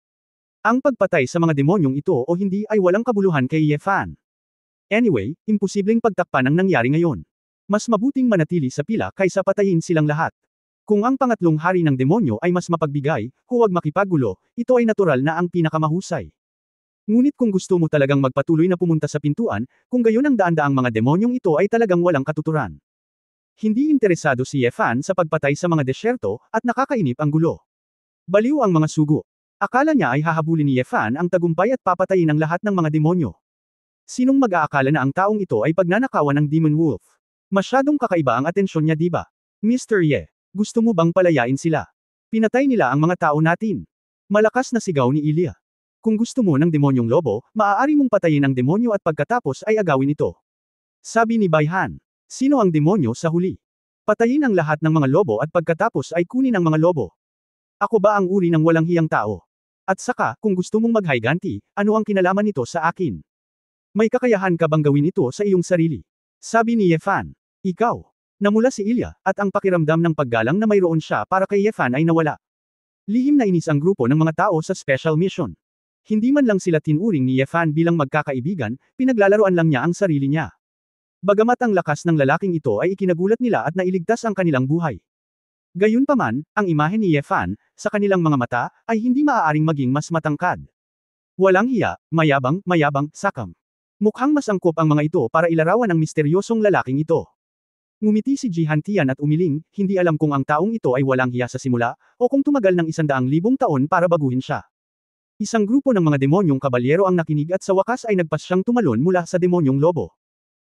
Ang pagpatay sa mga demonyong ito o hindi ay walang kabuluhan kay Yefan. Anyway, imposibleng pagtakpan ang nangyari ngayon. Mas mabuting manatili sa pila kaysa patayin silang lahat. Kung ang pangatlong hari ng demonyo ay mas mapagbigay, huwag makipaggulo, ito ay natural na ang pinakamahusay. Ngunit kung gusto mo talagang magpatuloy na pumunta sa pintuan, kung gayon ang daan-daang mga demonyong ito ay talagang walang katuturan. Hindi interesado si Yefan sa pagpatay sa mga desyerto, at nakakainip ang gulo. Baliw ang mga sugo. Akala niya ay hahabulin ni Yefan ang tagumpay at papatayin ang lahat ng mga demonyo. Sinong mag-aakala na ang taong ito ay pagnanakawan ng Demon Wolf? Masyadong kakaiba ang atensyon niya diba? Mr. Ye. Gusto mo bang palayain sila? Pinatay nila ang mga tao natin. Malakas na sigaw ni Ilya. Kung gusto mo ng demonyong lobo, maaari mong patayin ang demonyo at pagkatapos ay agawin ito. Sabi ni Bayhan. Sino ang demonyo sa huli? Patayin ang lahat ng mga lobo at pagkatapos ay kunin ang mga lobo. Ako ba ang uri ng walang hiyang tao? At saka, kung gusto mong maghiganti, ano ang kinalaman nito sa akin? May kakayahan ka bang gawin ito sa iyong sarili? Sabi ni Yefan. Ikaw. Namula si Ilya, at ang pakiramdam ng paggalang na mayroon siya para kay Yefan ay nawala. Lihim na inis ang grupo ng mga tao sa special mission. Hindi man lang sila tinuring ni Yefan bilang magkakaibigan, pinaglalaroan lang niya ang sarili niya. Bagamat ang lakas ng lalaking ito ay ikinagulat nila at nailigtas ang kanilang buhay. Gayunpaman, ang imahe ni Yefan, sa kanilang mga mata, ay hindi maaaring maging mas matangkad. Walang hiya, mayabang, sakam. Mukhang masangkop ang mga ito para ilarawan ang misteryosong lalaking ito. Ngumiti si Jihantian at umiling, hindi alam kung ang taong ito ay walang hiya sa simula, o kung tumagal ng 100,000 taon para baguhin siya. Isang grupo ng mga demonyong kabalyero ang nakinig at sa wakas ay nagpasyang tumalon mula sa demonyong lobo.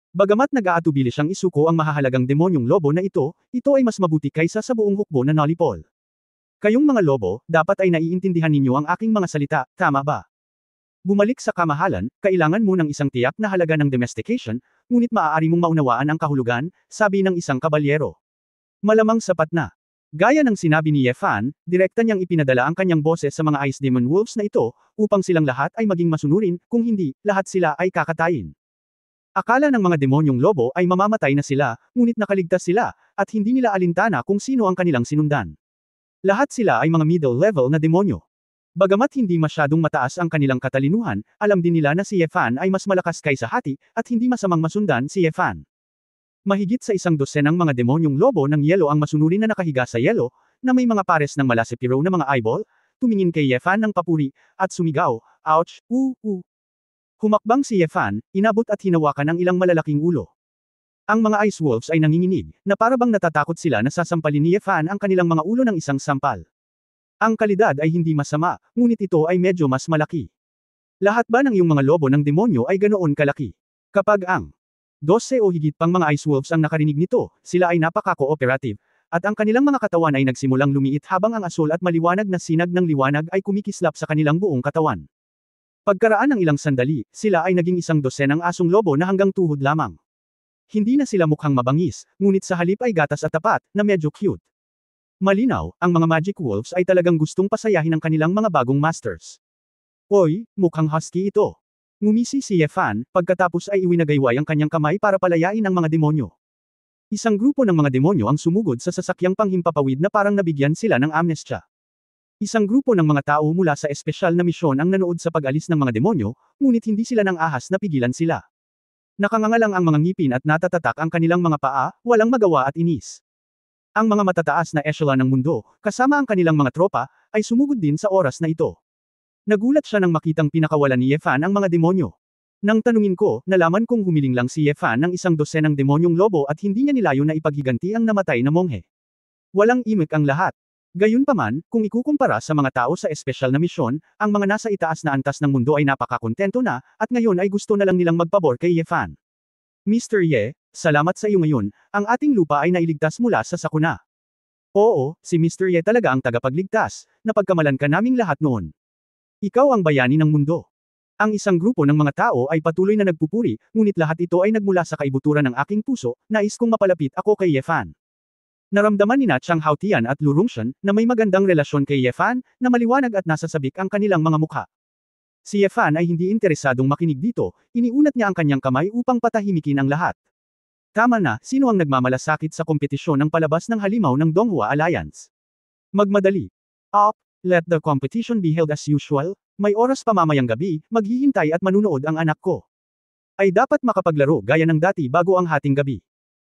Bagamat nag-aatubili siyang isuko ang mahahalagang demonyong lobo na ito ay mas mabuti kaysa sa buong hukbo na Nolipol. Kayong mga lobo, dapat ay naiintindihan ninyo ang aking mga salita, tama ba? Bumalik sa kamahalan, kailangan mo ng isang tiyak na halaga ng domestication, ngunit maaari mong maunawaan ang kahulugan, sabi ng isang kabalyero. Malamang sapat na. Gaya ng sinabi ni Yefan, direkta niyang ipinadala ang kanyang boses sa mga Ice Demon Wolves na ito, upang silang lahat ay maging masunurin, kung hindi, lahat sila ay kakatayin. Akala ng mga demonyong lobo ay mamamatay na sila, ngunit nakaligtas sila, at hindi nila alintana kung sino ang kanilang sinundan. Lahat sila ay mga middle-level na demonyo. Bagamat hindi masyadong mataas ang kanilang katalinuhan, alam din nila na si Yefan ay mas malakas kaysa Hati, at hindi masamang masundan si Yefan. Mahigit sa 100 ang mga demonyong lobo ng yelo ang masunurin na nakahiga sa yelo, na may mga pares ng malasipiro na mga eyeball, tumingin kay Yefan ng papuri, at sumigaw, ouch, Humakbang si Yefan, inabot at hinawakan ang ilang malalaking ulo. Ang mga Ice Wolves ay nanginginig, na parabang natatakot sila na sasampalin ni Yefan ang kanilang mga ulo ng isang sampal. Ang kalidad ay hindi masama, ngunit ito ay medyo mas malaki. Lahat ba ng iyong mga lobo ng demonyo ay ganoon kalaki? Kapag ang 12 o higit pang mga Ice Wolves ang nakarinig nito, sila ay napaka-cooperative, at ang kanilang mga katawan ay nagsimulang lumiit habang ang asul at maliwanag na sinag ng liwanag ay kumikislap sa kanilang buong katawan. Pagkaraan ng ilang sandali, sila ay naging 100 asong lobo na hanggang tuhod lamang. Hindi na sila mukhang mabangis, ngunit sa halip ay gatas at tapat, na medyo cute. Malinaw, ang mga Magic Wolves ay talagang gustong pasayahin ang kanilang mga bagong masters. Oy, mukhang husky ito. Ngumisi si Yefan, pagkatapos ay iwinagayway ang kanyang kamay para palayain ang mga demonyo. Isang grupo ng mga demonyo ang sumugod sa sasakyang panghimpapawid na parang nabigyan sila ng amnestya. Isang grupo ng mga tao mula sa espesyal na misyon ang nanood sa pag-alis ng mga demonyo, ngunit hindi sila nang ahas na pigilan sila. Nakangangalang ang mga ngipin at natatatak ang kanilang mga paa, walang magawa at inis. Ang mga matataas na echelon ng mundo, kasama ang kanilang mga tropa, ay sumugod din sa oras na ito. Nagulat siya nang makitang pinakawalan ni Yefan ang mga demonyo. Nang tanungin ko, nalaman kong humiling lang si Yefan ng 100 ng demonyong lobo at hindi niya nilayo na ipaghiganti ang namatay na monghe. Walang imik ang lahat. Gayunpaman, kung ikukumpara sa mga tao sa espesyal na misyon, ang mga nasa itaas na antas ng mundo ay napakakontento na, at ngayon ay gusto na lang nilang magpabor kay Yefan. Mr. Ye, salamat sa iyo ngayon, ang ating lupa ay nailigtas mula sa sakuna. Oo, si Mr. Ye talaga ang tagapagligtas, napagkamalan ka naming lahat noon. Ikaw ang bayani ng mundo. Ang isang grupo ng mga tao ay patuloy na nagpupuri, ngunit lahat ito ay nagmula sa kaibuturan ng aking puso, nais kong mapalapit ako kay Yefan. Naramdaman ni na Chang Haotian at Lu Rongxian na may magandang relasyon kay Yefan, na maliwanag at nasasabik ang kanilang mga mukha. Si Yefan ay hindi interesadong makinig dito, iniunat niya ang kanyang kamay upang patahimikin ang lahat. Tama na, sino ang nagmamalasakit sa kompetisyon ng palabas ng halimaw ng Donghua Alliance? Magmadali. Let the competition be held as usual, may oras pa mamayang gabi, maghihintay at manunood ang anak ko. Ay dapat makapaglaro gaya ng dati bago ang hating gabi.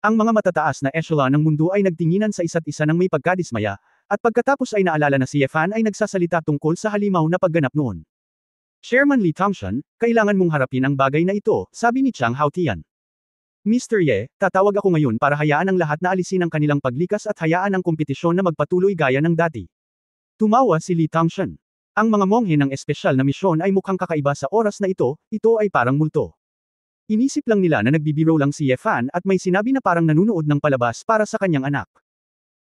Ang mga matataas na echelon ng mundo ay nagtinginan sa isa't isa ng may pagkadismaya, at pagkatapos ay naalala na si Yefan ay nagsasalita tungkol sa halimaw na pagganap noon. Chairman Li Tongxuan, kailangan mong harapin ang bagay na ito, sabi ni Chang Haotian. Mr. Ye, tatawag ako ngayon para hayaan ang lahat na alisin ang kanilang paglikas at hayaan ang kompetisyon na magpatuloy gaya ng dati. Tumawa si Li Tongxuan. Ang mga monghe ng espesyal na misyon ay mukhang kakaiba sa oras na ito ay parang multo. Inisip lang nila na nagbibiro lang si Yefan at may sinabi na parang nanunood ng palabas para sa kanyang anak.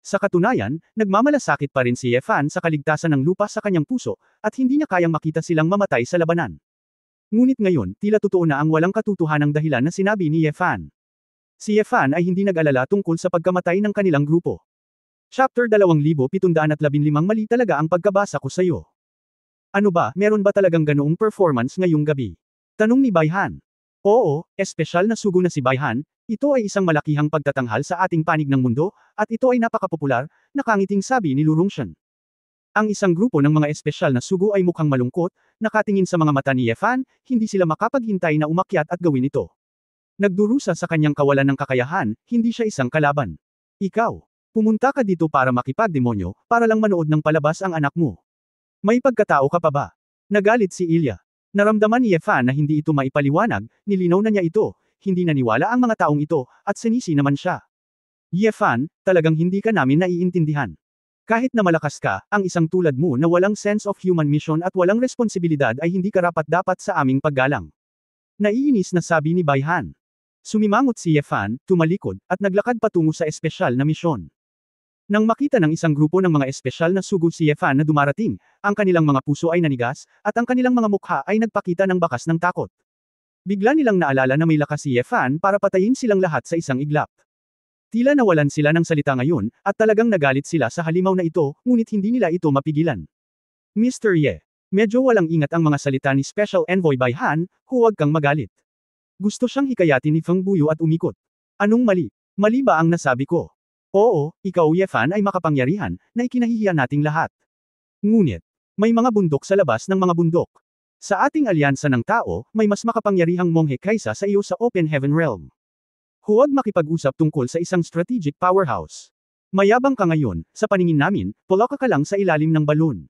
Sa katunayan, nagmamalasakit pa rin si Yefan sa kaligtasan ng lupa sa kanyang puso, at hindi niya kayang makita silang mamatay sa labanan. Ngunit ngayon, tila totoo na ang walang katotohanang dahilan na sinabi ni Yefan. Si Yefan ay hindi nag-alala tungkol sa pagkamatay ng kanilang grupo. Chapter 2715 Mali talaga ang pagkabasa ko sa'yo. Ano ba, meron ba talagang ganoong performance ngayong gabi? Tanong ni Bayhan. Oo, espesyal na sugo na si Bayhan, ito ay isang malakihang pagtatanghal sa ating panig ng mundo, at ito ay napakapopular, nakangiting sabi ni Lu Rongshan. Ang isang grupo ng mga espesyal na sugo ay mukhang malungkot, nakatingin sa mga mata ni Yefan, hindi sila makapaghintay na umakyat at gawin ito. Nagdurusa sa kanyang kawalan ng kakayahan, hindi siya isang kalaban. Ikaw, pumunta ka dito para makipagdemonyo, para lang manood ng palabas ang anak mo. May pagkatao ka pa ba? Nagalit si Ilya. Naramdaman ni Yefan na hindi ito maipaliwanag, nilinaw na niya ito, hindi naniwala ang mga taong ito, at sinisi naman siya. Yefan, talagang hindi ka namin naiintindihan. Kahit na malakas ka, ang isang tulad mo na walang sense of human mission at walang responsibilidad ay hindi karapat-dapat sa aming paggalang. Naiinis na sabi ni Bayhan. Sumimangot si Yefan, tumalikod, at naglakad patungo sa espesyal na misyon. Nang makita ng isang grupo ng mga espesyal na sugo si Yefan na dumarating, ang kanilang mga puso ay nanigas, at ang kanilang mga mukha ay nagpakita ng bakas ng takot. Bigla nilang naalala na may lakas si Yefan para patayin silang lahat sa isang iglap. Tila nawalan sila ng salita ngayon, at talagang nagalit sila sa halimaw na ito, ngunit hindi nila ito mapigilan. Mr. Ye. Medyo walang ingat ang mga salita ni Special Envoy Bayhan, huwag kang magalit. Gusto siyang hikayatin ni Feng Buyo at umikot. Anong mali? Mali ba ang nasabi ko? Oo, ikaw Yefan ay makapangyarihan, na ikinahihiya nating lahat. Ngunit, may mga bundok sa labas ng mga bundok. Sa ating alyansa ng tao, may mas makapangyarihang monghe kaysa sa iyo sa Open Heaven Realm. Huwag makipag-usap tungkol sa isang strategic powerhouse. Mayabang ka ngayon, sa paningin namin, puloka ka lang sa ilalim ng balon.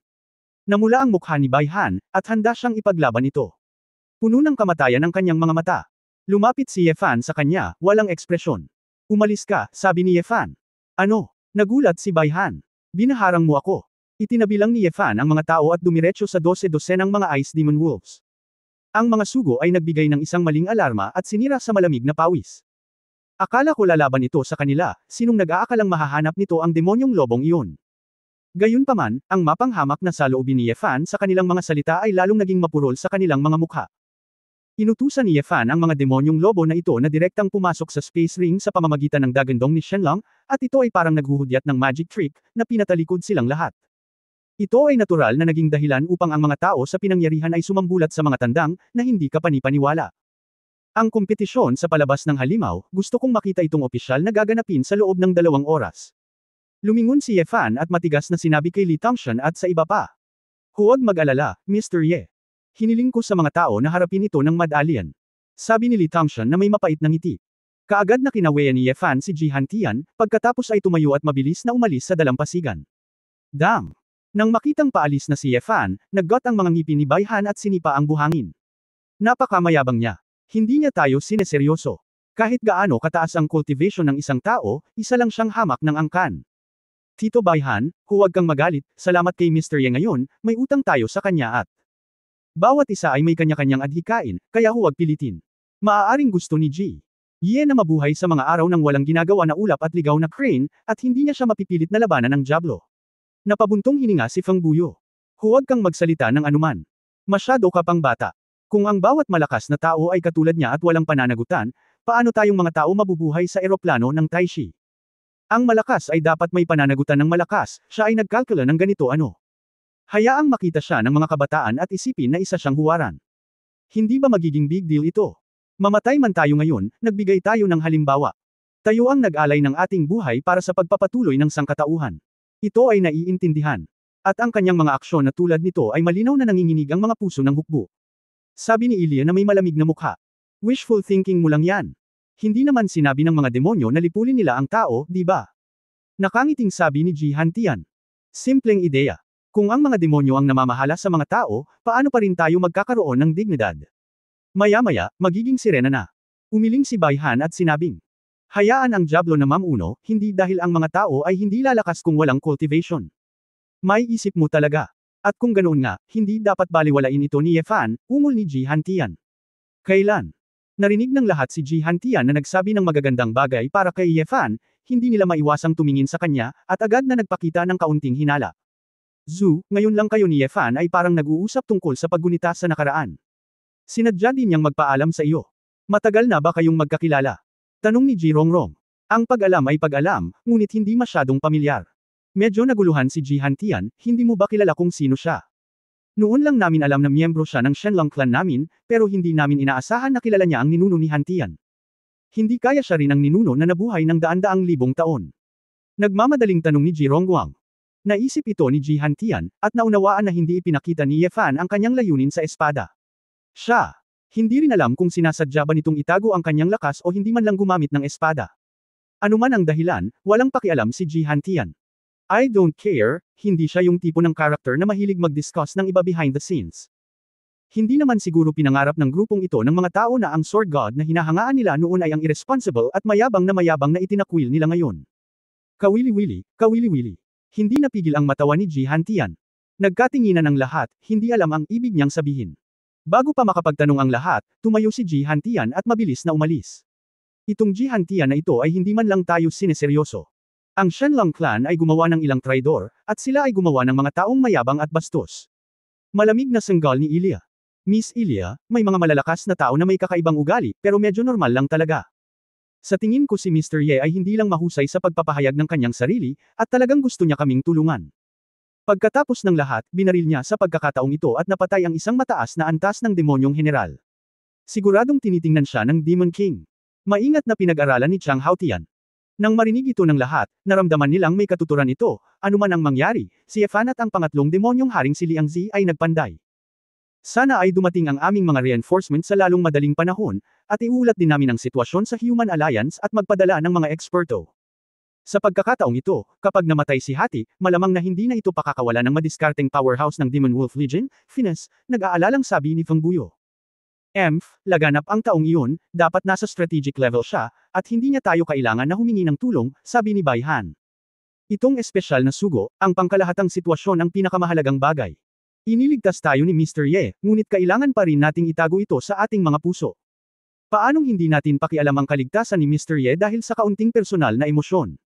Namula ang mukha ni Bayhan, at handa siyang ipaglaban ito. Puno ng kamatayan ang kanyang mga mata. Lumapit si Yefan sa kanya, walang ekspresyon. Umalis ka, sabi ni Yefan. Ano? Nagulat si Bayhan. Binaharang mo ako. Itinabilang ni Yefan ang mga tao at dumiretso sa 12-dosenang mga Ice Demon Wolves. Ang mga sugo ay nagbigay ng isang maling alarma at sinira sa malamig na pawis. Akala ko lalaban ito sa kanila, sinong nag-aakalang mahahanap nito ang demonyong lobong iyon. Gayunpaman, ang mapanghamak na saloobin ni Yefan sa kanilang mga salita ay lalong naging mapurol sa kanilang mga mukha. Inutusan ni Yefan ang mga demonyong lobo na ito na direktang pumasok sa space ring sa pamamagitan ng dagandong ni Shenlong, at ito ay parang naghuhudyat ng magic trick, na pinatalikod silang lahat. Ito ay natural na naging dahilan upang ang mga tao sa pinangyarihan ay sumambulat sa mga tandang, na hindi kapanipaniwala. Ang kompetisyon sa palabas ng halimaw, gusto kong makita itong opisyal na gaganapin sa loob ng 2 oras. Lumingon si Yefan at matigas na sinabi kay Li Tangshan at sa iba pa. Huwag mag-alala, Mr. Ye. Hiniling ko sa mga tao na harapin ito ng Mad Alien. Sabi ni Li Tangshan na may mapait na ngiti. Kaagad na kinaweya ni Yefan si Ji Hantian, pagkatapos ay tumayo at mabilis na umalis sa dalampasigan. Dang! Nang makitang paalis na si Yefan, naggot ang mga ngipin ni Bayhan at sinipa ang buhangin. Napakamayabang niya. Hindi niya tayo sineseryoso. Kahit gaano kataas ang cultivation ng isang tao, isa lang siyang hamak ng angkan. Tito Bayhan, huwag kang magalit, salamat kay Mr. Ye ngayon, may utang tayo sa kanya at bawat isa ay may kanya-kanyang adhikain, kaya huwag pilitin. Maaaring gusto ni Ji Ye na mabuhay sa mga araw ng walang ginagawa na ulap at ligaw na crane, at hindi niya siya mapipilit na labanan ng Diablo. Napabuntong hininga si Feng Buyo. Huwag kang magsalita ng anuman. Masyado ka pang bata. Kung ang bawat malakas na tao ay katulad niya at walang pananagutan, paano tayong mga tao mabubuhay sa eroplano ng Taishi? Ang malakas ay dapat may pananagutan ng malakas, siya ay nagkalkula ng ganito ano. Hayaang makita siya ng mga kabataan at isipin na isa siyang huwaran. Hindi ba magiging big deal ito? Mamatay man tayo ngayon, nagbigay tayo ng halimbawa. Tayo ang nag-alay ng ating buhay para sa pagpapatuloy ng sangkatauhan. Ito ay naiintindihan. At ang kanyang mga aksyon na tulad nito ay malinaw na nanginginig ang mga puso ng hukbo. Sabi ni Ilya na may malamig na mukha. Wishful thinking mo lang yan. Hindi naman sinabi ng mga demonyo na lipulin nila ang tao, di ba? Nakangiting sabi ni Ji Hantian. Simpleng ideya. Kung ang mga demonyo ang namamahala sa mga tao, paano pa rin tayo magkakaroon ng dignidad? Maya-maya, magiging sirena na. Umiling si Bayhan at sinabing, hayaan ang Diablo na mamuno, hindi dahil ang mga tao ay hindi lalakas kung walang cultivation. May isip mo talaga. At kung ganoon nga, hindi dapat baliwalain ito ni Yefan, ungol ni Ji Hantian. Kailan? Narinig ng lahat si Ji Hantian na nagsabi ng magagandang bagay para kay Yefan, hindi nila maiwasang tumingin sa kanya, at agad na nagpakita ng kaunting hinala. Zhu, ngayon lang kayo ni Ye Fan ay parang nag-uusap tungkol sa paggunita sa nakaraan. Sinadya din niyang magpaalam sa iyo. Matagal na ba kayong magkakilala? Tanong ni Ji Rongrong. Ang pag-alam ay pag-alam, ngunit hindi masyadong pamilyar. Medyo naguluhan si Ji Hantian, hindi mo ba kilala kung sino siya? Noon lang namin alam na miyembro siya ng Shenlong clan namin, pero hindi namin inaasahan na kilala niya ang ninuno ni Hantian. Hindi kaya siya rin ang ninuno na nabuhay ng daan-daang libong taon. Nagmamadaling tanong ni Ji Rongguang. Naisip ito ni Ji Hantian, at naunawaan na hindi ipinakita ni Ye Fan ang kanyang layunin sa espada. Siya. Hindi rin alam kung sinasadya ba nitong itago ang kanyang lakas o hindi man lang gumamit ng espada. Ano man ang dahilan, walang pakialam si Ji Hantian. I don't care, hindi siya yung tipo ng karakter na mahilig mag-discuss ng iba behind the scenes. Hindi naman siguro pinangarap ng grupong ito ng mga tao na ang Sword God na hinahangaan nila noon ay ang irresponsible at mayabang na itinakwil nila ngayon. Kawili-wili, kawili-wili. Hindi napigil ang matawa ni Ji Hantian. Nagkatinginan ang lahat, hindi alam ang ibig niyang sabihin. Bago pa makapagtanong ang lahat, tumayo si Ji Hantian at mabilis na umalis. Itong Ji Hantian na ito ay hindi man lang tayo sineseryoso. Ang Shenlong clan ay gumawa ng ilang traidor, at sila ay gumawa ng mga taong mayabang at bastos. Malamig na sanggal ni Ilya. Miss Ilya, may mga malalakas na tao na may kakaibang ugali, pero medyo normal lang talaga. Sa tingin ko si Mr. Ye ay hindi lang mahusay sa pagpapahayag ng kanyang sarili, at talagang gusto niya kaming tulungan. Pagkatapos ng lahat, binaril niya sa pagkakataong ito at napatay ang isang mataas na antas ng demonyong general. Siguradong tinitingnan siya ng Demon King. Maingat na pinag-aralan ni Chang Haotian. Nang marinig ito ng lahat, naramdaman nilang may katuturan ito, anuman ang mangyari, si Ye Fan at ang pangatlong demonyong haring si Liang Zi ay nagpanday. Sana ay dumating ang aming mga reinforcement sa lalong madaling panahon, at iulat din namin ang sitwasyon sa Human Alliance at magpadala ng mga eksperto. Sa pagkakataong ito, kapag namatay si Hati, malamang na hindi na ito pakakawala ng madiskarteng powerhouse ng Demon Wolf Legion, Finesse, nag-aalalang sabi ni Feng Buyo. Laganap ang taong iyon, dapat nasa strategic level siya, at hindi niya tayo kailangan na humingi ng tulong, sabi ni Bai Han. Itong espesyal na sugo, ang pangkalahatang sitwasyon ang pinakamahalagang bagay. Iniligtas tayo ni Mr. Ye, ngunit kailangan pa rin nating itago ito sa ating mga puso. Paanong hindi natin pakialam ang kaligtasan ni Mr. Ye dahil sa kaunting personal na emosyon?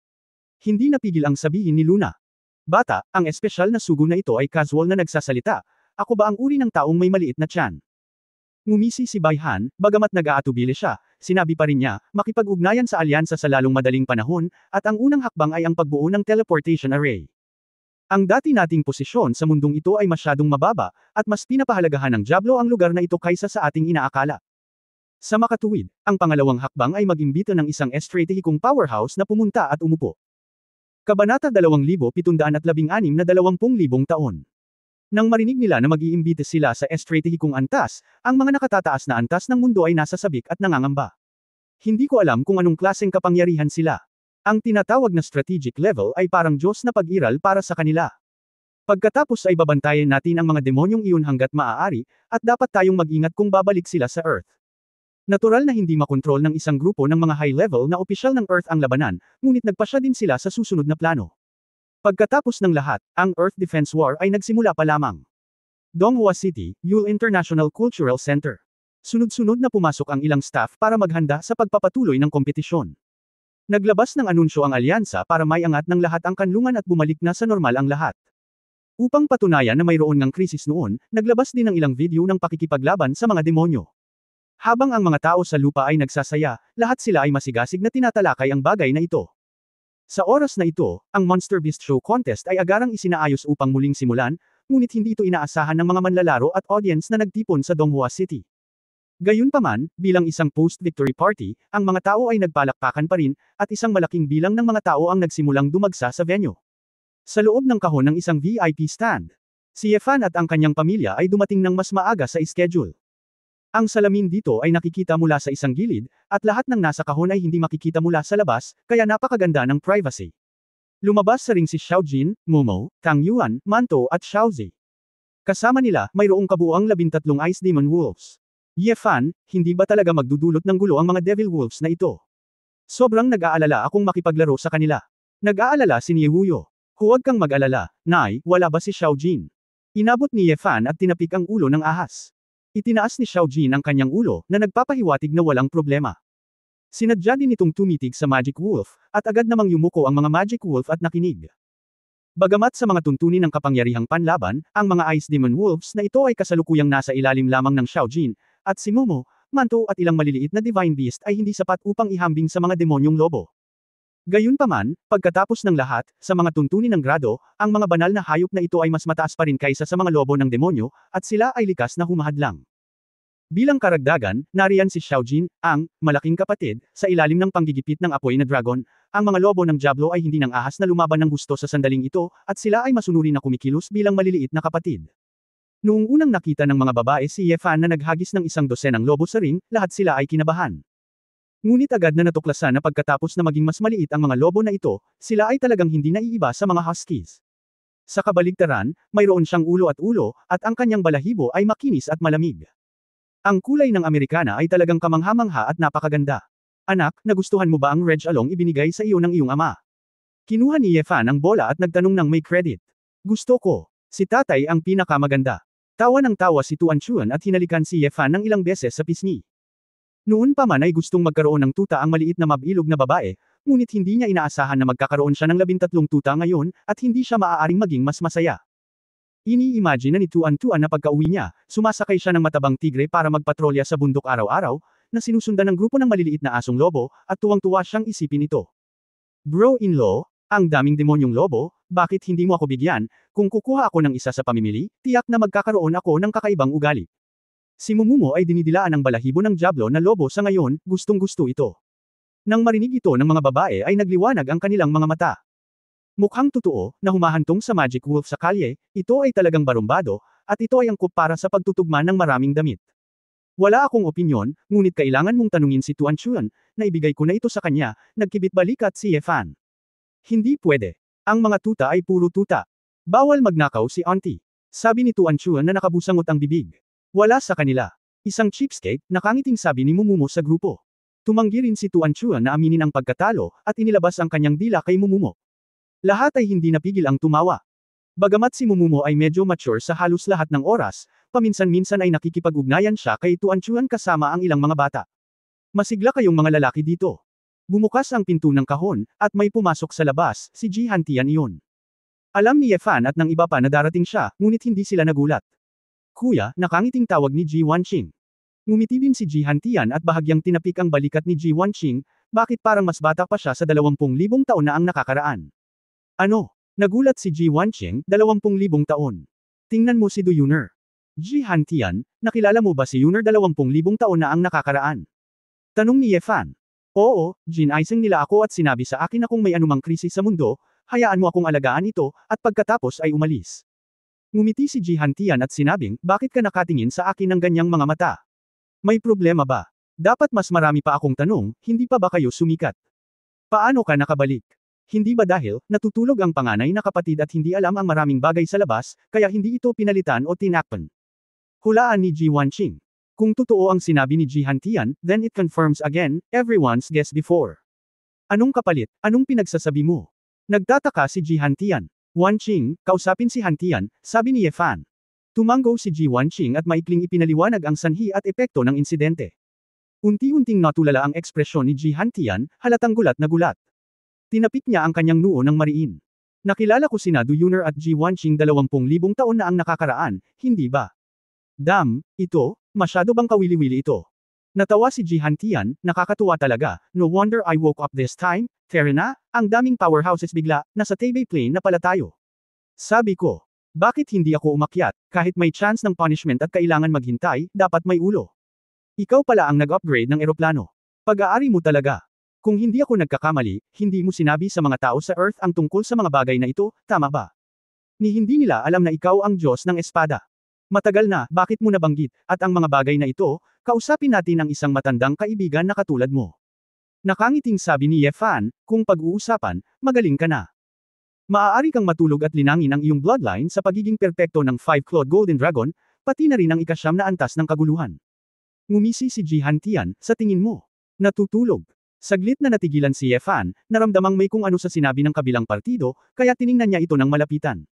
Hindi napigil ang sabihin ni Luna. Bata, ang espesyal na sugo na ito ay casual na nagsasalita. Ako ba ang uri ng taong may maliit na tiyan? Ngumisi si Bai Han, bagamat nag-aatubili siya, sinabi pa rin niya, makipag-ugnayan sa alyansa sa lalong madaling panahon, at ang unang hakbang ay ang pagbuo ng teleportation array. Ang dati nating posisyon sa mundong ito ay masyadong mababa, at mas pinapahalagahan ng Diablo ang lugar na ito kaysa sa ating inaakala. Sa makatuwid, ang pangalawang hakbang ay mag-imbita ng isang estratehikong powerhouse na pumunta at umupo. Kabanata 2716 na 20,000 taon. Nang marinig nila na mag-iimbita sila sa estratehikong antas, ang mga nakatataas na antas ng mundo ay nasa sabik at nangangamba. Hindi ko alam kung anong klaseng kapangyarihan sila. Ang tinatawag na strategic level ay parang Diyos na pag-iral para sa kanila. Pagkatapos ay babantayan natin ang mga demonyong iyon hanggat maaari, at dapat tayong mag-ingat kung babalik sila sa Earth. Natural na hindi makontrol ng isang grupo ng mga high-level na opisyal ng Earth ang labanan, ngunit nagpasya din sila sa susunod na plano. Pagkatapos ng lahat, ang Earth Defense War ay nagsimula pa lamang. Donghua City, Yule International Cultural Center. Sunod-sunod na pumasok ang ilang staff para maghanda sa pagpapatuloy ng kompetisyon. Naglabas ng anunsyo ang alyansa para maiangat ng lahat ang kanlungan at bumalik na sa normal ang lahat. Upang patunayan na mayroon ngang krisis noon, naglabas din ng ilang video ng pakikipaglaban sa mga demonyo. Habang ang mga tao sa lupa ay nagsasaya, lahat sila ay masigasig na tinatalakay ang bagay na ito. Sa oras na ito, ang Monster Beast Show Contest ay agarang isinaayos upang muling simulan, ngunit hindi ito inaasahan ng mga manlalaro at audience na nagtipon sa Donghua City. Gayunpaman, bilang isang post-victory party, ang mga tao ay nagpalakpakan pa rin, at isang malaking bilang ng mga tao ang nagsimulang dumagsa sa venue. Sa loob ng kahon ng isang VIP stand, si Ye Fan at ang kanyang pamilya ay dumating ng mas maaga sa schedule. Ang salamin dito ay nakikita mula sa isang gilid, at lahat ng nasa kahon ay hindi makikita mula sa labas, kaya napakaganda ng privacy. Lumabas sa ring si Xiao Jin, Momo, Tang Yuan, Manto at Xiao Zi. Kasama nila, mayroong kabuuang 13 Ice Demon Wolves. Ye Fan, hindi ba talaga magdudulot ng gulo ang mga Devil Wolves na ito? Sobrang nag-aalala akong makipaglaro sa kanila. Nag-aalala si Ye Wuyo. Huwag kang mag-alala, Nay, wala ba si Xiao Jin? Inabot ni Ye Fan at tinapik ang ulo ng ahas. Itinaas ni Xiao Jin ang kanyang ulo, na nagpapahiwatig na walang problema. Sinadya din itong tumitig sa Magic Wolf, at agad namang yumuko ang mga Magic Wolf at nakinig. Bagamat sa mga tuntunin ng kapangyarihang panlaban, ang mga Ice Demon Wolves na ito ay kasalukuyang nasa ilalim lamang ng Xiaojin, at si Momo, Manto at ilang maliliit na Divine Beast ay hindi sapat upang ihambing sa mga demonyong lobo. Gayunpaman, pagkatapos ng lahat, sa mga tuntunin ng grado, ang mga banal na hayop na ito ay mas mataas pa rin kaysa sa mga lobo ng demonyo, at sila ay likas na humahadlang. Bilang karagdagan, nariyan si Xiaojin, ang malaking kapatid, sa ilalim ng panggigipit ng apoy na dragon. Ang mga lobo ng Diablo ay hindi nang ahas na lumaban ng gusto sa sandaling ito, at sila ay masunuri na kumikilos bilang maliliit na kapatid. Noong unang nakita ng mga babae si Ye Fan na naghagis ng 100 lobo sa ring, lahat sila ay kinabahan. Ngunit agad na natuklasan na pagkatapos na maging mas maliit ang mga lobo na ito, sila ay talagang hindi naiiba sa mga huskies. Sa kabaligtaran, mayroon siyang ulo, at ang kanyang balahibo ay makinis at malamig. Ang kulay ng Amerikana ay talagang kamangha-mangha at napakaganda. Anak, nagustuhan mo ba ang Reg Along ibinigay sa iyo ng iyong ama? Kinuha ni Ye Fan ang bola at nagtanong ng may credit. Gusto ko. Si tatay ang pinakamaganda. Tawa ng tawa si Tuan Chuan at hinalikan si Ye Fan ng ilang beses sa pisngi. Noon pa man ay gustong magkaroon ng tuta ang maliit na mabilog na babae, ngunit hindi niya inaasahan na magkakaroon siya ng 13 tuta ngayon, at hindi siya maaaring maging mas masaya. Ini-imagine na ni Tuan na pagka-uwi niya, sumasakay siya ng matabang tigre para magpatrolya sa bundok araw-araw, na sinusundan ng grupo ng maliliit na asong lobo, at tuwang-tuwa siyang isipin ito. Bro-in-law, ang daming demonyong lobo, bakit hindi mo ako bigyan? Kung kukuha ako ng isa sa pamimili, tiyak na magkakaroon ako ng kakaibang ugali. Si Momomo ay dinidilaan ng balahibo ng Diablo na lobo sa ngayon, gustong-gusto ito. Nang marinig ito ng mga babae ay nagliwanag ang kanilang mga mata. Mukhang totoo, na humahantong sa Magic Wolf sa kalye, ito ay talagang barumbado, at ito ay angkop para sa pagtutugma ng maraming damit. Wala akong opinyon, ngunit kailangan mong tanungin si Tuan Chuan, na ibigay ko na ito sa kanya, nagkibit balikat si Ye Fan. Hindi pwede. Ang mga tuta ay puro tuta. Bawal magnakaw si auntie. Sabi ni Tuan Chuan na nakabusangot ang bibig. Wala sa kanila. Isang cheapskate, nakangiting sabi ni Momomo sa grupo. Tumanggi rin si Tuan Chuan na aminin ang pagkatalo, at inilabas ang kanyang dila kay Momomo. Lahat ay hindi napigil ang tumawa. Bagamat si Momomo ay medyo mature sa halos lahat ng oras, paminsan-minsan ay nakikipag-ugnayan siya kay Tuan Chuan kasama ang ilang mga bata. Masigla kayong mga lalaki dito. Bumukas ang pinto ng kahon, at may pumasok sa labas, si Ji Hantian iyon. Alam ni Ye Fan at ng iba pa na darating siya, ngunit hindi sila nagulat. Kuya, nakangiting tawag ni Ji Wanqing. Ngumiti din si Ji Hantian at bahagyang tinapik ang balikat ni Ji Wanqing, bakit parang mas bata pa siya sa 20,000 taon na ang nakakaraan. Ano? Nagulat si Ji Wanqing, 20,000 taon. Tingnan mo si Du Yuner. Ji Hantian, nakilala mo ba si Yuner 20,000 taon na ang nakakaraan? Tanong ni Ye Fan. Oo, ginaising nila ako at sinabi sa akin na kung may anumang krisis sa mundo, hayaan mo akong alagaan ito, at pagkatapos ay umalis. Ngumiti si Ji Hantian at sinabing, bakit ka nakatingin sa akin ng ganyang mga mata? May problema ba? Dapat mas marami pa akong tanong, hindi pa ba kayo sumikat? Paano ka nakabalik? Hindi ba dahil, natutulog ang panganay na kapatid at hindi alam ang maraming bagay sa labas, kaya hindi ito pinalitan o tinakpan? Hulaan ni Ji Wanqing. Kung totoo ang sinabi ni Ji Hantian, then it confirms again, everyone's guessed before. Anong kapalit? Anong pinagsasabi mo? Nagtataka si Ji Hantian. Wanqing, kausapin si Hantian, sabi ni Ye Fan. Tumanggo si Ji Wanqing at maikling ipinaliwanag ang sanhi at epekto ng insidente. Unti-unting natulala ang ekspresyon ni Ji Hantian, halatang gulat na gulat. Tinapik niya ang kanyang noo ng mariin. Nakilala ko sina Du Yuner at Ji Wanqing 20,000 taon na ang nakakaraan, hindi ba? Ito, masyado bang kawili-wili ito? Natawa si Ji Hantian, nakakatuwa talaga, no wonder I woke up this time, Terena, ang daming powerhouses bigla, nasa Taybay Plain na pala tayo. Sabi ko, bakit hindi ako umakyat, kahit may chance ng punishment at kailangan maghintay, dapat may ulo. Ikaw pala ang nag-upgrade ng eroplano. Pag-aari mo talaga. Kung hindi ako nagkakamali, hindi mo sinabi sa mga tao sa Earth ang tungkol sa mga bagay na ito, tama ba? Ni hindi nila alam na ikaw ang Diyos ng espada. Matagal na, bakit mo nabanggit, at ang mga bagay na ito, kausapin natin ang isang matandang kaibigan na katulad mo. Nakangiting sabi ni Ye Fan, kung pag-uusapan, magaling ka na. Maaari kang matulog at linangin ang iyong bloodline sa pagiging perpekto ng 5-clawed golden dragon, pati na rin ang ikasyam na antas ng kaguluhan. Ngumisi si Ji Hantian, sa tingin mo. Natutulog. Saglit na natigilan si Ye Fan, naramdamang may kung ano sa sinabi ng kabilang partido, kaya tiningnan niya ito ng malapitan.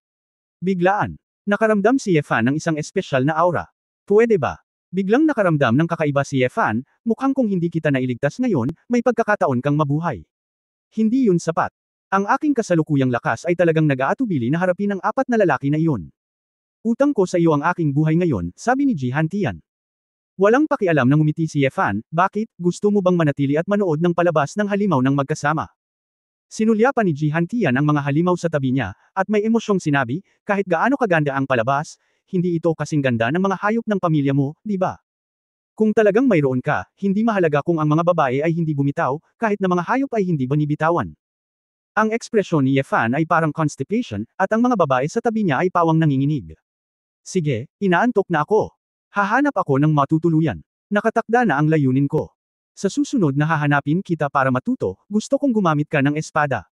Biglaan. Nakaramdam si Ye Fan ng isang espesyal na aura. Pwede ba? Biglang nakaramdam ng kakaiba si Yefan, mukhang kung hindi kita nailigtas ngayon, may pagkakataon kang mabuhay. Hindi yun sapat. Ang aking kasalukuyang lakas ay talagang nag-aatubili na harapin ang apat na lalaki na iyon. Utang ko sa iyo ang aking buhay ngayon, sabi ni Ji Hantian. Walang pakialam nang umiti si Yefan, bakit, gusto mo bang manatili at manood ng palabas ng halimaw ng magkasama? Sinulyapan ni Ji Hantian ang mga halimaw sa tabi niya, at may emosyong sinabi, kahit gaano kaganda ang palabas, hindi ito kasing ganda ng mga hayop ng pamilya mo, di ba? Kung talagang mayroon ka, hindi mahalaga kung ang mga babae ay hindi bumitaw, kahit na mga hayop ay hindi binibitawan. Ang ekspresyon ni Yefan ay parang constipation, at ang mga babae sa tabi niya ay pawang nanginginig. Sige, inaantok na ako. Hahanap ako ng matutuluyan. Nakatakda na ang layunin ko. Sa susunod na hahanapin kita para matuto, gusto kong gumamit ka ng espada.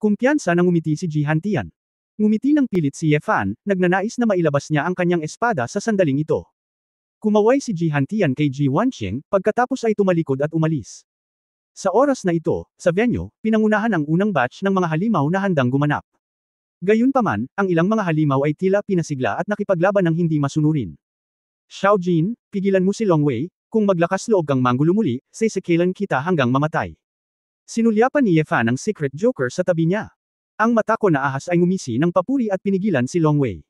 Kumpiyansa nang umiti si Ji Hantian. Ngumiti ng pilit si Yefan, nagnanais na mailabas niya ang kanyang espada sa sandaling ito. Kumaway si Ji Hantian kay Ji Wanqing, pagkatapos ay tumalikod at umalis. Sa oras na ito, sa venue, pinangunahan ang unang batch ng mga halimaw na handang gumanap. Gayunpaman, ang ilang mga halimaw ay tila pinasigla at nakipaglaban ng hindi masunurin. Xiao Jin, pigilan mo si Long Wei, kung maglakas loob kang manggulo muli, sisikilan kita hanggang mamatay. Sinulyapan ni Yefan ang secret joker sa tabi niya. Ang mata ko na ahas ay ngumisi ng papuri at pinigilan si Long Wei.